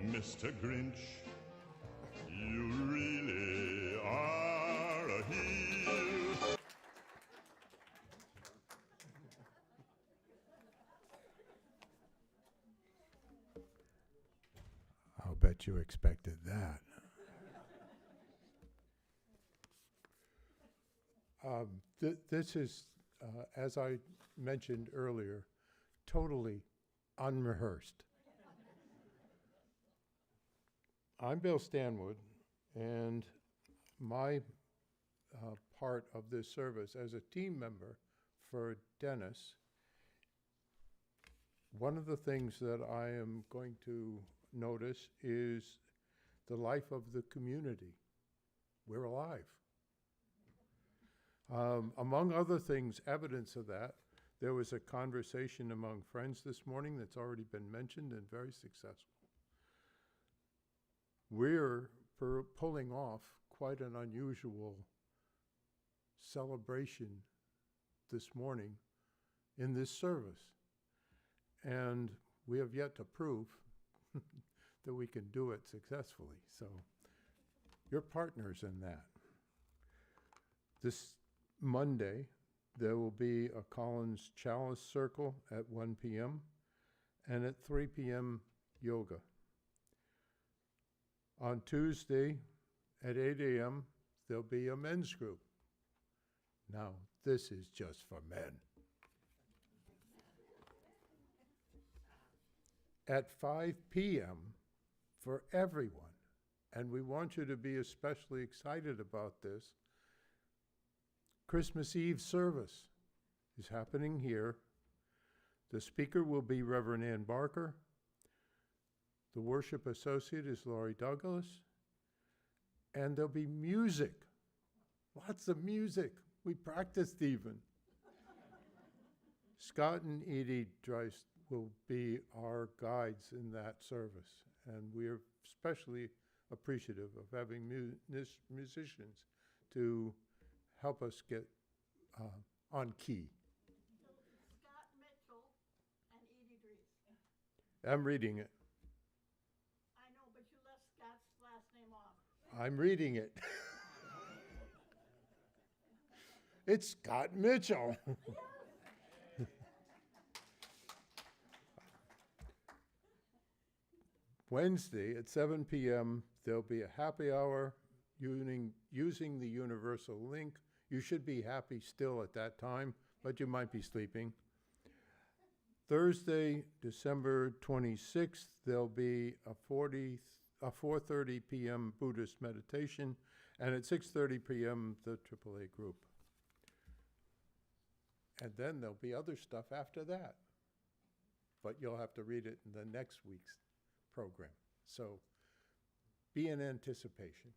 Mr. Grinch, you really are a heel. I'll bet you expected that. This is, as I mentioned earlier, totally unrehearsed. I'm Bill Stanwood, and my part of this service as a team member for Dennis, one of the things that I am going to notice is the life of the community. We're alive. Among other things, evidence of that, there was a conversation among friends this morning that's already been mentioned and very successful. We're pulling off quite an unusual celebration this morning in this service. And we have yet to prove that we can do it successfully. So you're partners in that. This Monday, there will be a Collins Chalice Circle at 1 p.m. and at 3 p.m. yoga. On Tuesday at 8 a.m., there'll be a men's group. Now, this is just for men. At 5 p.m. for everyone, and we want you to be especially excited about this, Christmas Eve service is happening here. The speaker will be Reverend Ann Barker. The worship associate is Laurie Douglas. And there'll be music, lots of music. We practiced even. Scott and Edie Dreist will be our guides in that service. And we are especially appreciative of having musicians to help us get on key. Scott Mitchell and Edie Dreist. I'm reading it. I know, but you left Scott's last name off. I'm reading it. It's Scott Mitchell. Wednesday at 7 p.m., there'll be a happy hour using the universal link. You should be happy still at that time, but you might be sleeping. Thursday, December 26th, there'll be a 4:30 p.m. Buddhist meditation, and at 6:30 p.m., the AAA group. And then there'll be other stuff after that, but you'll have to read it in the next week's program. So be in anticipation.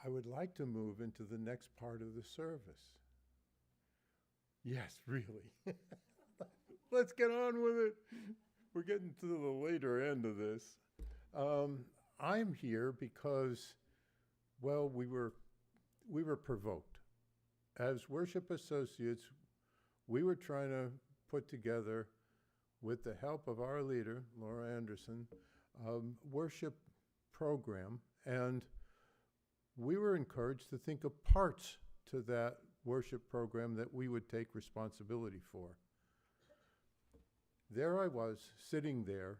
I would like to move into the next part of the service. Yes, really. Let's get on with it. We're getting to the later end of this. I'm here because, well, we were provoked. As worship associates, we were trying to put together, with the help of our leader, Laura Anderson, worship program, and we were encouraged to think of parts to that worship program that we would take responsibility for. There I was, sitting there,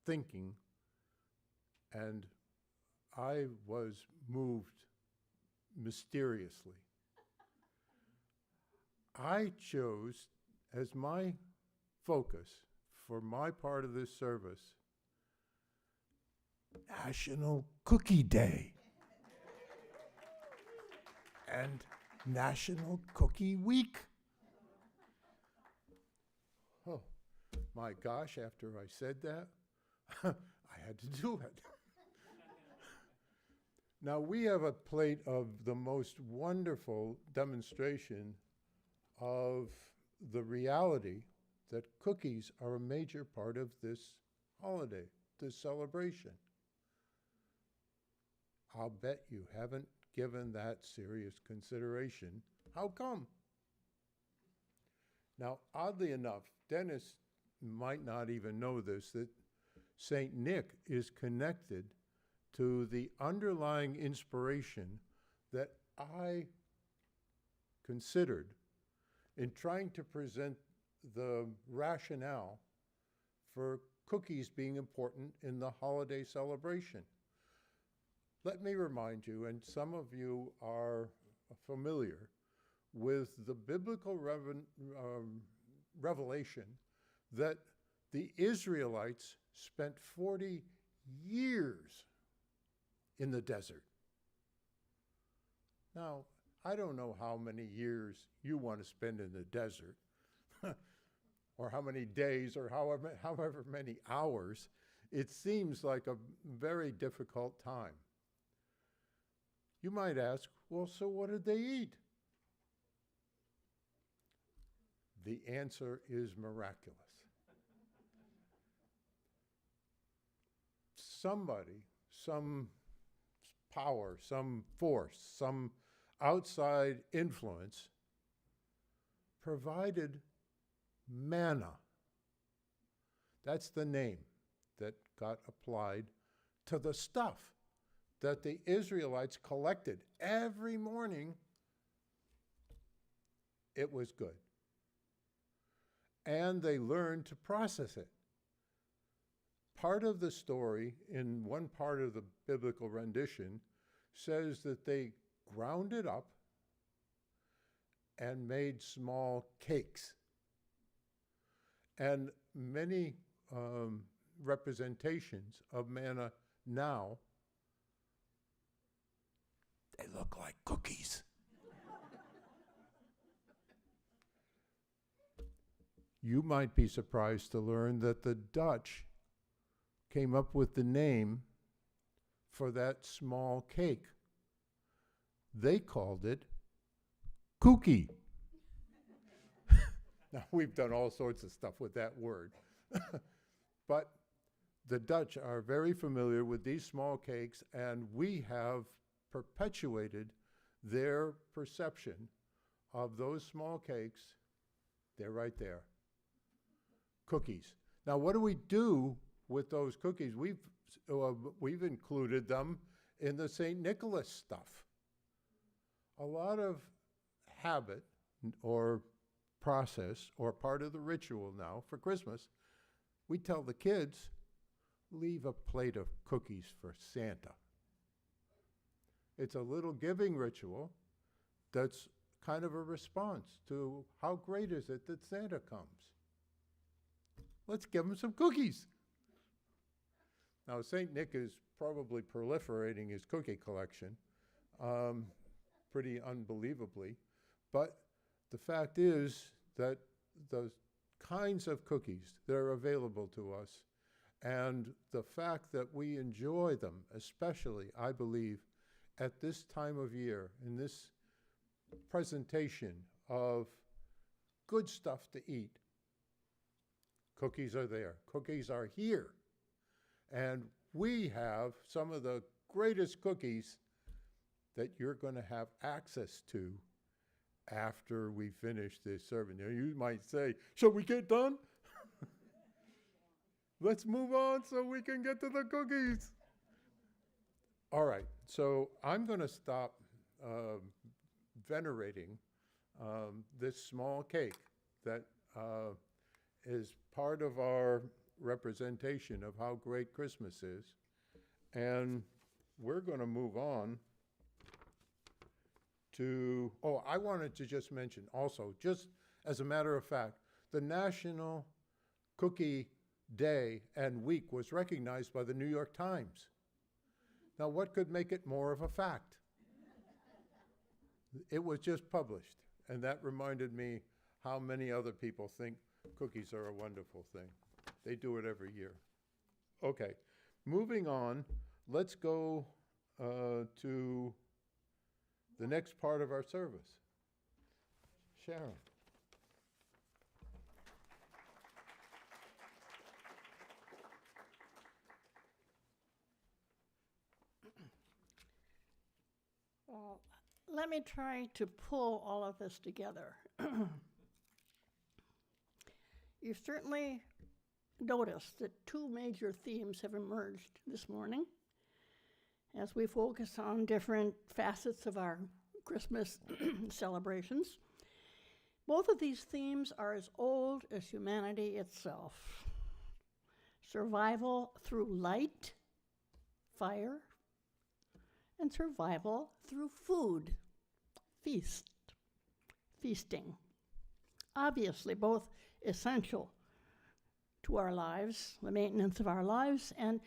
thinking, and I was moved mysteriously. I chose as my focus for my part of this service, National Cookie Day and National Cookie Week. Oh, my gosh, after I said that, I had to do it. Now, we have a plate of the most wonderful demonstration of the reality that cookies are a major part of this holiday, this celebration. I'll bet you haven't given that serious consideration. How come? Now, oddly enough, Dennis might not even know this, that St. Nick is connected to the underlying inspiration that I considered in trying to present the rationale for cookies being important in the holiday celebration. Let me remind you, and some of you are familiar with the biblical revelation that the Israelites spent 40 years in the desert. Now, I don't know how many years you want to spend in the desert, or how many days, or however many hours. It seems like a very difficult time. You might ask, well, so what did they eat? The answer is miraculous. Somebody, some power, some force, some outside influence provided manna. That's the name that got applied to the stuff that the Israelites collected every morning. It was good. And they learned to process it. Part of the story, in one part of the biblical rendition, says that they ground it up and made small cakes. And many representations of manna now, they look like cookies. You might be surprised to learn that the Dutch came up with the name for that small cake. They called it cookie. Now, we've done all sorts of stuff with that word. But the Dutch are very familiar with these small cakes, and we have perpetuated their perception of those small cakes. They're right there. Cookies. Now, what do we do with those cookies? We've included them in the St. Nicholas stuff. A lot of habit or process or part of the ritual now for Christmas, we tell the kids, leave a plate of cookies for Santa. It's a little giving ritual that's kind of a response to how great is it that Santa comes. Let's give him some cookies. Now, St. Nick is probably proliferating his cookie collection pretty unbelievably, but the fact is that the kinds of cookies that are available to us and the fact that we enjoy them, especially, I believe, at this time of year, in this presentation of good stuff to eat, cookies are there. Cookies are here. And we have some of the greatest cookies that you're going to have access to after we finish this service. Now, you might say, shall we get done? Let's move on so we can get to the cookies. All right, so I'm going to stop venerating this small cake that is part of our representation of how great Christmas is. And we're going to move on to, I wanted to just mention also, just as a matter of fact, the National Cookie Day and Week was recognized by the New York Times. Now, what could make it more of a fact? It was just published, and that reminded me how many other people think cookies are a wonderful thing. They do it every year. Okay, moving on, let's go to the next part of our service. Sharon. Well, let me try to pull all of this together. You certainly notice that two major themes have emerged this morning as we focus on different facets of our Christmas celebrations. Both of these themes are as old as humanity itself. Survival through light, fire, and survival through food, feasting. Obviously, both essential to our lives, the maintenance of our lives, and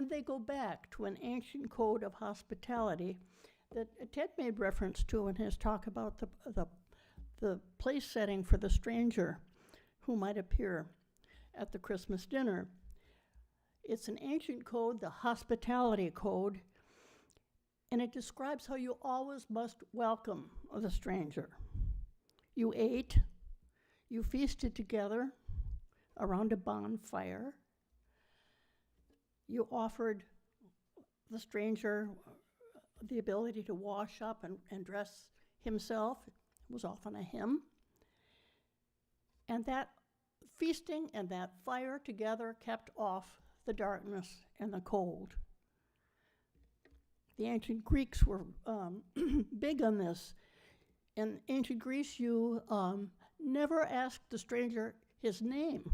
they go back to an ancient code of hospitality that Ted made reference to in his talk about the place setting for the stranger who might appear at the Christmas dinner. It's an ancient code, the hospitality code, and it describes how you always must welcome the stranger. You ate, you feasted together around a bonfire. You offered the stranger the ability to wash up and dress himself. It was often a him. And that feasting and that fire together kept off the darkness and the cold. The ancient Greeks were big on this. In ancient Greece, you never asked the stranger his name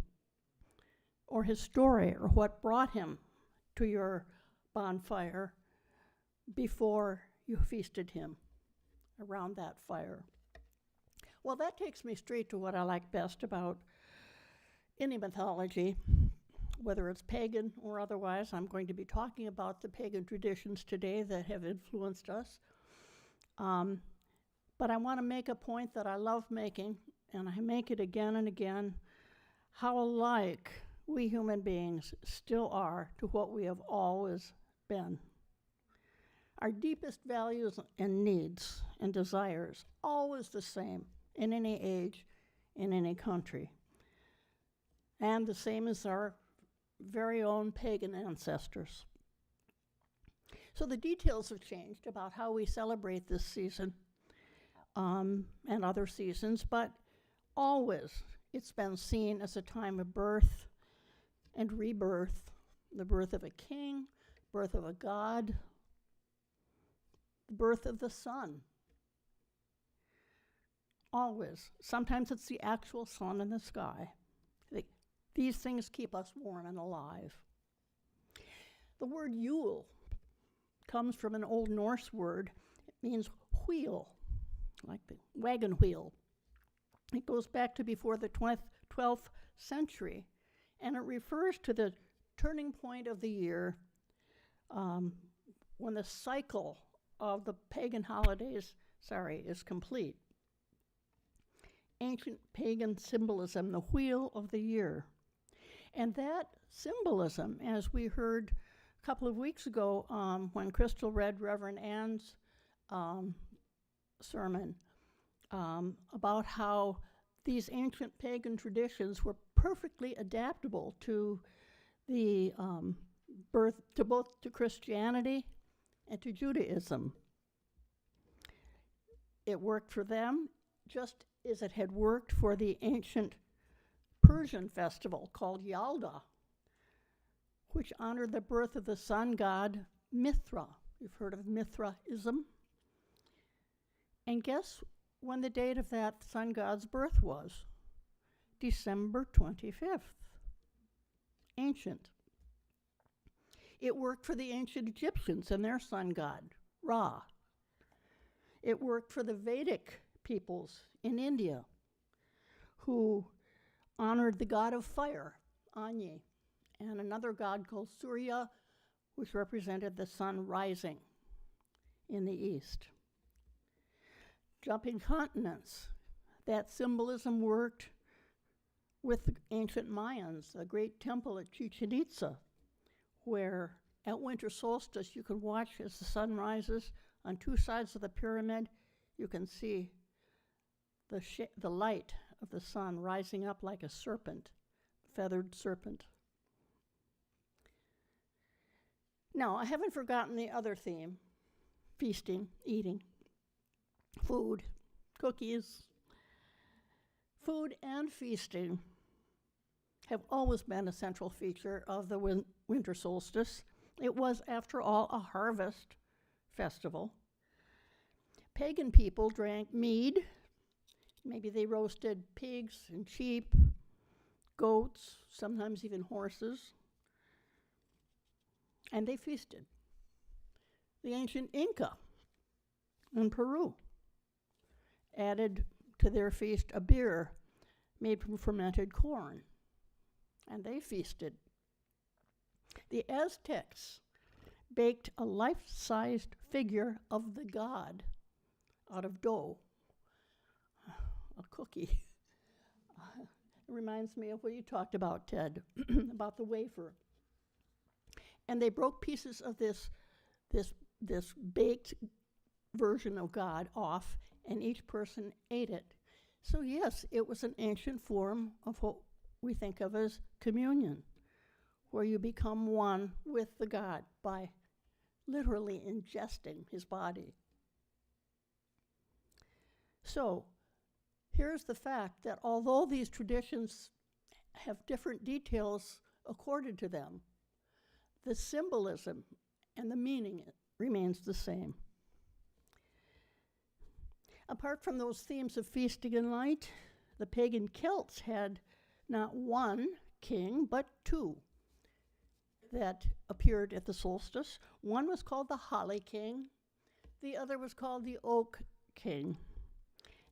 or his story or what brought him to your bonfire before you feasted him around that fire. Well, that takes me straight to what I like best about any mythology, whether it's pagan or otherwise. I'm going to be talking about the pagan traditions today that have influenced us. But I want to make a point that I love making, and I make it again and again, how alike we human beings still are to what we have always been. Our deepest values and needs and desires, always the same in any age, in any country. And the same as our very own pagan ancestors. So the details have changed about how we celebrate this season and other seasons, but always it's been seen as a time of birth and rebirth, the birth of a king, birth of a god, the birth of the sun. Always. Sometimes it's the actual sun in the sky. These things keep us warm and alive. The word Yule comes from an Old Norse word. It means wheel, like the wagon wheel. It goes back to before the 12th century, and it refers to the turning point of the year when the cycle of the pagan holidays, is complete. Ancient pagan symbolism, the wheel of the year. And that symbolism, as we heard a couple of weeks ago when Crystal read Reverend Ann's sermon about how these ancient pagan traditions were perfectly adaptable to the both to Christianity and to Judaism. It worked for them just as it had worked for the ancient Persian festival called Yalda, which honored the birth of the sun god Mithra. You've heard of Mithraism? And guess when the date of that sun god's birth was? December 25th. Ancient. It worked for the ancient Egyptians and their sun god, Ra. It worked for the Vedic peoples in India, who honored the god of fire, Agni, and another god called Surya, which represented the sun rising in the east. Jumping continents, that symbolism worked with the ancient Mayans, the great temple at Chichen Itza, where at winter solstice you can watch as the sun rises on two sides of the pyramid. You can see the light of the sun rising up like a serpent, feathered serpent. Now, I haven't forgotten the other theme, feasting, eating, food, cookies. Food and feasting have always been a central feature of the winter solstice. It was, after all, a harvest festival. Pagan people drank mead. Maybe they roasted pigs and sheep, goats, sometimes even horses, and they feasted. The ancient Inca in Peru added to their feast a beer made from fermented corn, and they feasted. The Aztecs baked a life-sized figure of the god out of dough, a cookie. It reminds me of what you talked about, Ted, about the wafer. And they broke pieces of this baked version of God off, and each person ate it. So yes, it was an ancient form of what we think of as communion, where you become one with the God by literally ingesting his body. So here's the fact that although these traditions have different details accorded to them, the symbolism and the meaning remains the same. Apart from those themes of feasting and light, the pagan Celts had not one king, but two that appeared at the solstice. One was called the Holly King, the other was called the Oak King.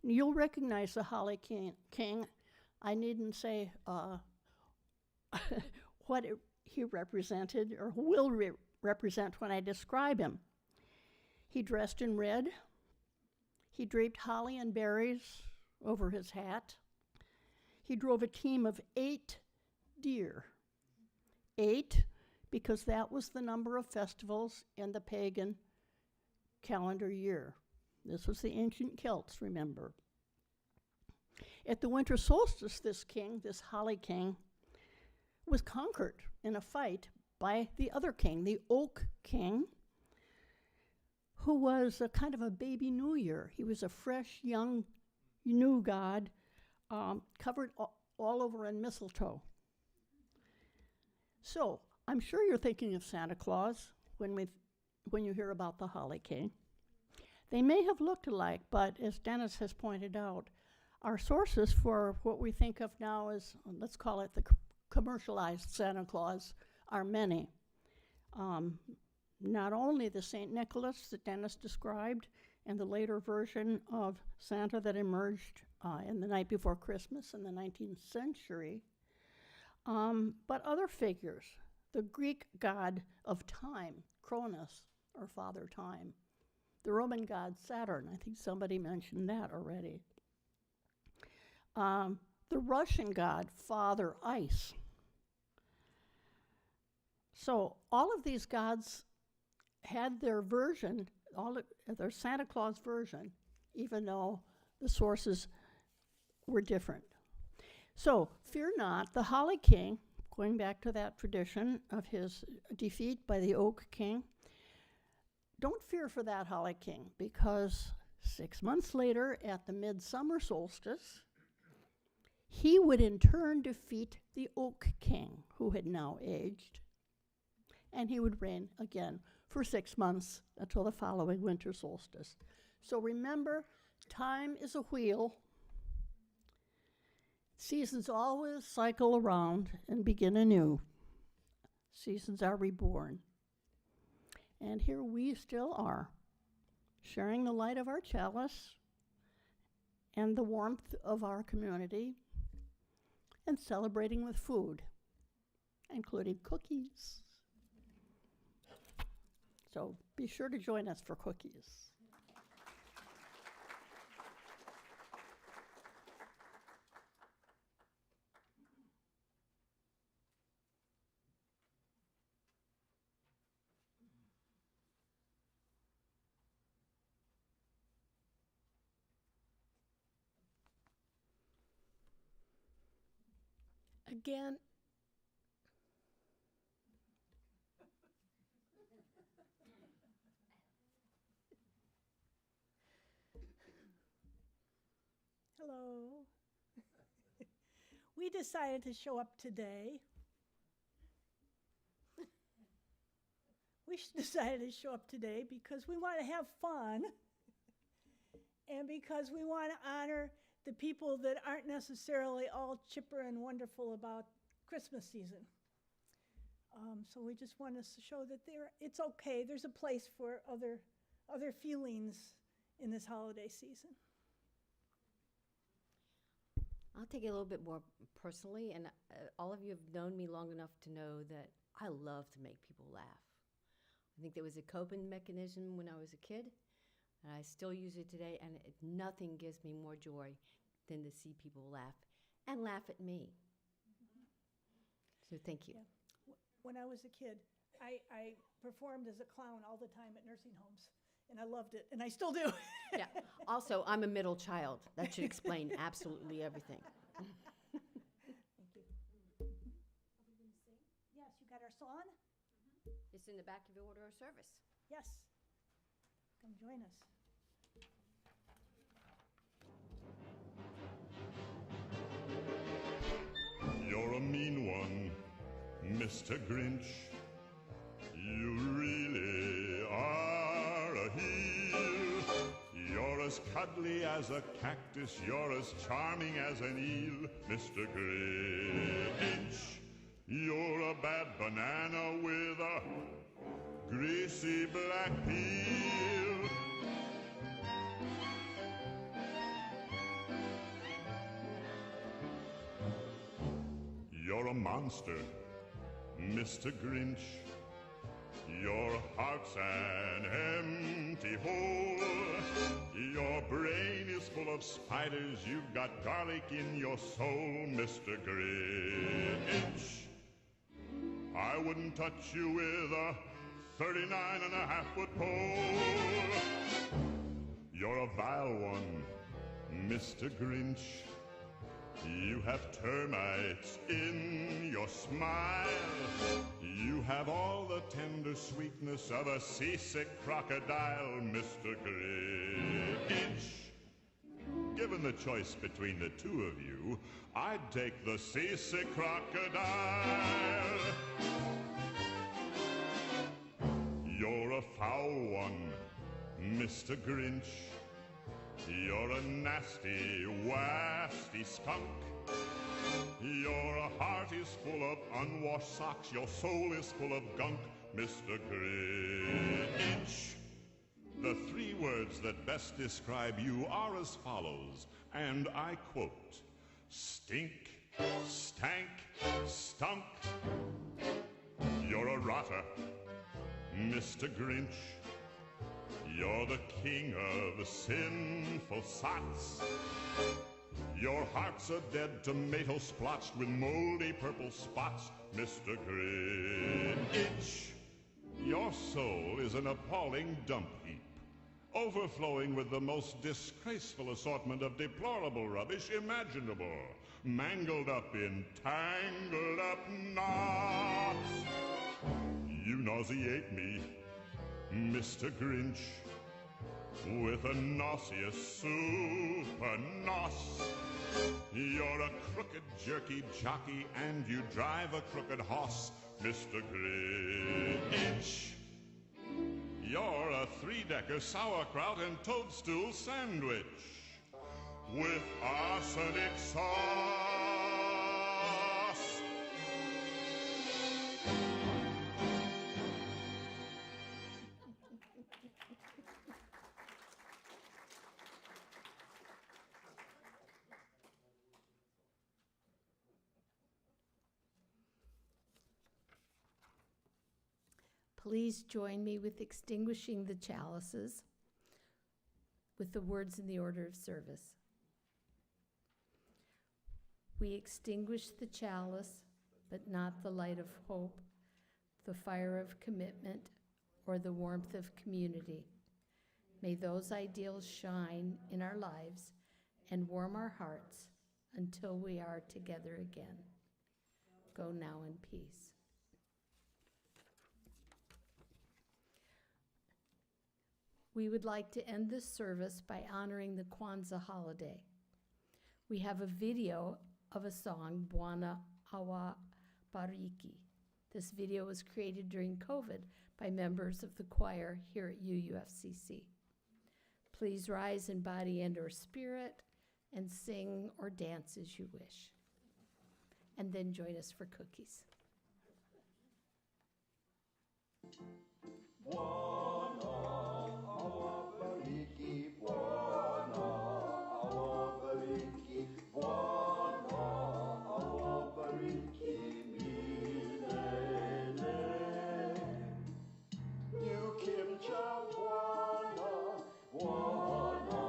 And you'll recognize the Holly King. I needn't say what he represented or will represent when I describe him. He dressed in red. He draped holly and berries over his hat. He drove a team of 8 deer. 8, because that was the number of festivals in the pagan calendar year. This was the ancient Celts, remember. At the winter solstice, this king, this Holly King, was conquered in a fight by the other king, the Oak King, who was a kind of a baby New Year. He was a fresh, young, new god, covered all over in mistletoe. So I'm sure you're thinking of Santa Claus when you hear about the Holly King. They may have looked alike, but as Dennis has pointed out, our sources for what we think of now as, let's call it the commercialized Santa Claus, are many. Not only the St. Nicholas that Dennis described and the later version of Santa that emerged in the night before Christmas in the 19th century, but other figures. The Greek god of time, Cronus, or Father Time. The Roman god Saturn, I think somebody mentioned that already. The Russian god, Father Ice. So all of these gods had their version, their Santa Claus version, even though the sources were different. So fear not, the Holly King, going back to that tradition of his defeat by the Oak King, don't fear for that Holly King, because 6 months later at the midsummer solstice, he would in turn defeat the Oak King, who had now aged, and he would reign again for 6 months until the following winter solstice. So remember, time is a wheel. Seasons always cycle around and begin anew. Seasons are reborn. And here we still are, sharing the light of our chalice and the warmth of our community, and celebrating with food, including cookies. So be sure to join us for cookies. Again, Hello. We we decided to show up today. Decided to show up today because we want to have fun and because we want to honor the people that aren't necessarily all chipper and wonderful about Christmas season. So we just want to show that it's okay. There's a place for other feelings in this holiday season. I'll take it a little bit more personally, and all of you have known me long enough to know that I love to make people laugh. I think there was a coping mechanism when I was a kid, and I still use it today, and nothing gives me more joy than to see people laugh and laugh at me. So thank you. Yeah. When I was a kid, I performed as a clown all the time at nursing homes, and I loved it, and I still do. Yeah. Also, I'm a middle child. That should explain absolutely everything. Thank you. Yes, you got our song? It's in the back of your order of service. Yes. Come join us. You're a mean one, Mr. Grinch. You really are a heel. You're as cuddly as a cactus. You're as charming as an eel, Mr. Grinch. You're a bad banana with a greasy black peel. You're a monster, Mr. Grinch. Your heart's an empty hole. Your brain is full of spiders. You've got garlic in your soul, Mr. Grinch. I wouldn't touch you with a 39.5-foot pole. You're a vile one, Mr. Grinch. You have termites in your smile. You have all the tender sweetness of a seasick crocodile, Mr. Grinch. Given the choice between the two of you, I'd take the seasick crocodile. You're a foul one, Mr. Grinch. You're a nasty, wasty skunk. Your heart is full of unwashed socks. Your soul is full of gunk, Mr. Grinch. The three words that best describe you are as follows, and I quote: stink, stank, stunk. You're a rotter, Mr. Grinch. You're the king of sinful sots. Your heart's a dead tomato splotched with moldy purple spots, Mr. Grinch. Your soul is an appalling dump heap, overflowing with the most disgraceful assortment of deplorable rubbish imaginable, mangled up in tangled up knots. You nauseate me, Mr. Grinch, with a nauseous super nos. You're a crooked jerky jockey and you drive a crooked hoss, Mr. Grinch. You're a three-decker sauerkraut and toadstool sandwich with arsenic sauce. Please join me with extinguishing the chalices with the words in the order of service. We extinguish the chalice, but not the light of hope, the fire of commitment, or the warmth of community. May those ideals shine in our lives and warm our hearts until we are together again. Go now in peace. We would like to end this service by honoring the Kwanzaa holiday. We have a video of a song, Bwana Awa Bariki. This video was created during COVID by members of the choir here at UUFCC. Please rise in body and/or spirit and sing or dance as you wish. And then join us for cookies. Bwana awabariki, Bwana awabariki, Bwana awabariki milele. Ukimcha Bwana, Bwana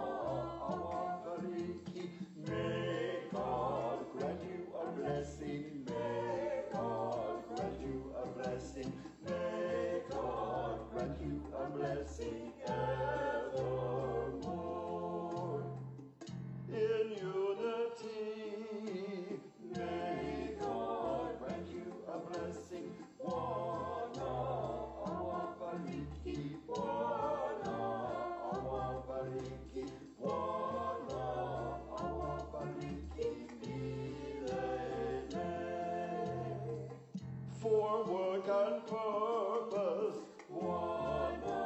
awabariki. May God grant you a blessing, may God grant you a blessing, may God grant you a blessing evermore. In unity, may God grant you a blessing. Bwana awabariki, Bwana awabariki, Bwana awabariki milele. For work and purpose, Bwana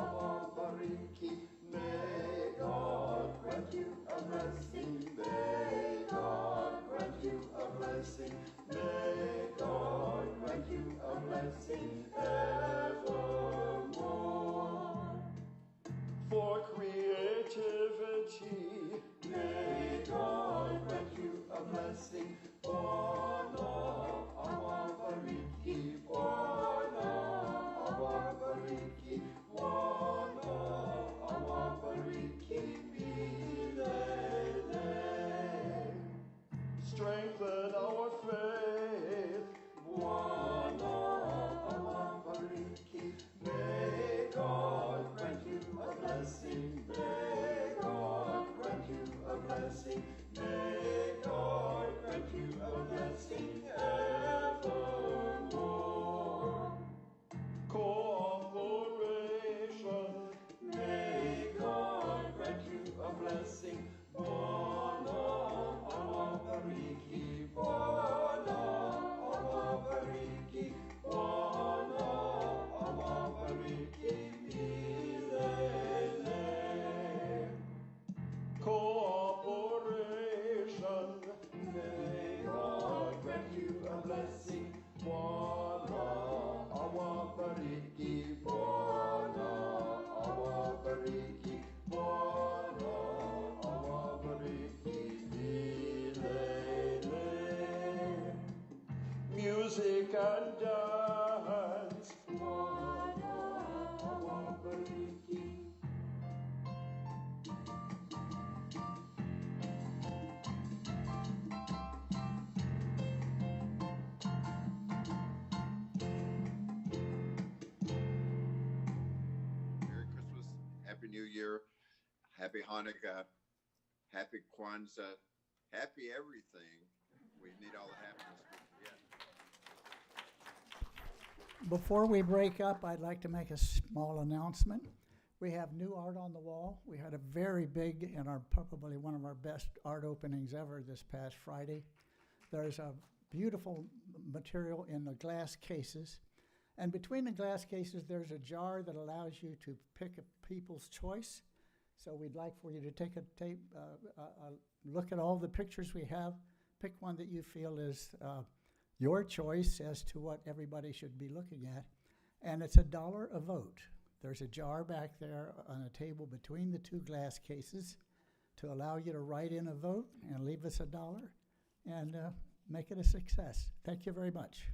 awabariki. May God grant you a blessing, may God grant you a blessing, may God grant you a blessing evermore. For creativity, may God grant you a blessing. Bwana awabariki, Bwana awabariki, Bwana awabariki milele. Strengthen our faith, Bwana awabariki. May God grant you a blessing, may God grant you a blessing, may God grant you a blessing evermore. Cooperation, may God grant you a blessing. Bwana awabariki, Bwana awabariki, Bwana awabariki milele. Cooperation, may God grant you a blessing. Bwana awabariki, Bwana awabariki, Bwana awabariki milele. Music and dance, Bwana awabariki. Merry Christmas, Happy New Year, Happy Hanukkah, Happy Kwanzaa, Happy everything. We need all the happiness we can get. Before we break up, I'd like to make a small announcement. We have new art on the wall. We had a very big and probably one of our best art openings ever this past Friday. There's a beautiful material in the glass cases. And between the glass cases, there's a jar that allows you to pick a people's choice. So we'd like for you to take a look at all the pictures we have, pick one that you feel is your choice as to what everybody should be looking at. And it's $1 a vote. There's a jar back there on a table between the two glass cases to allow you to write in a vote and leave us $1 and make it a success. Thank you very much.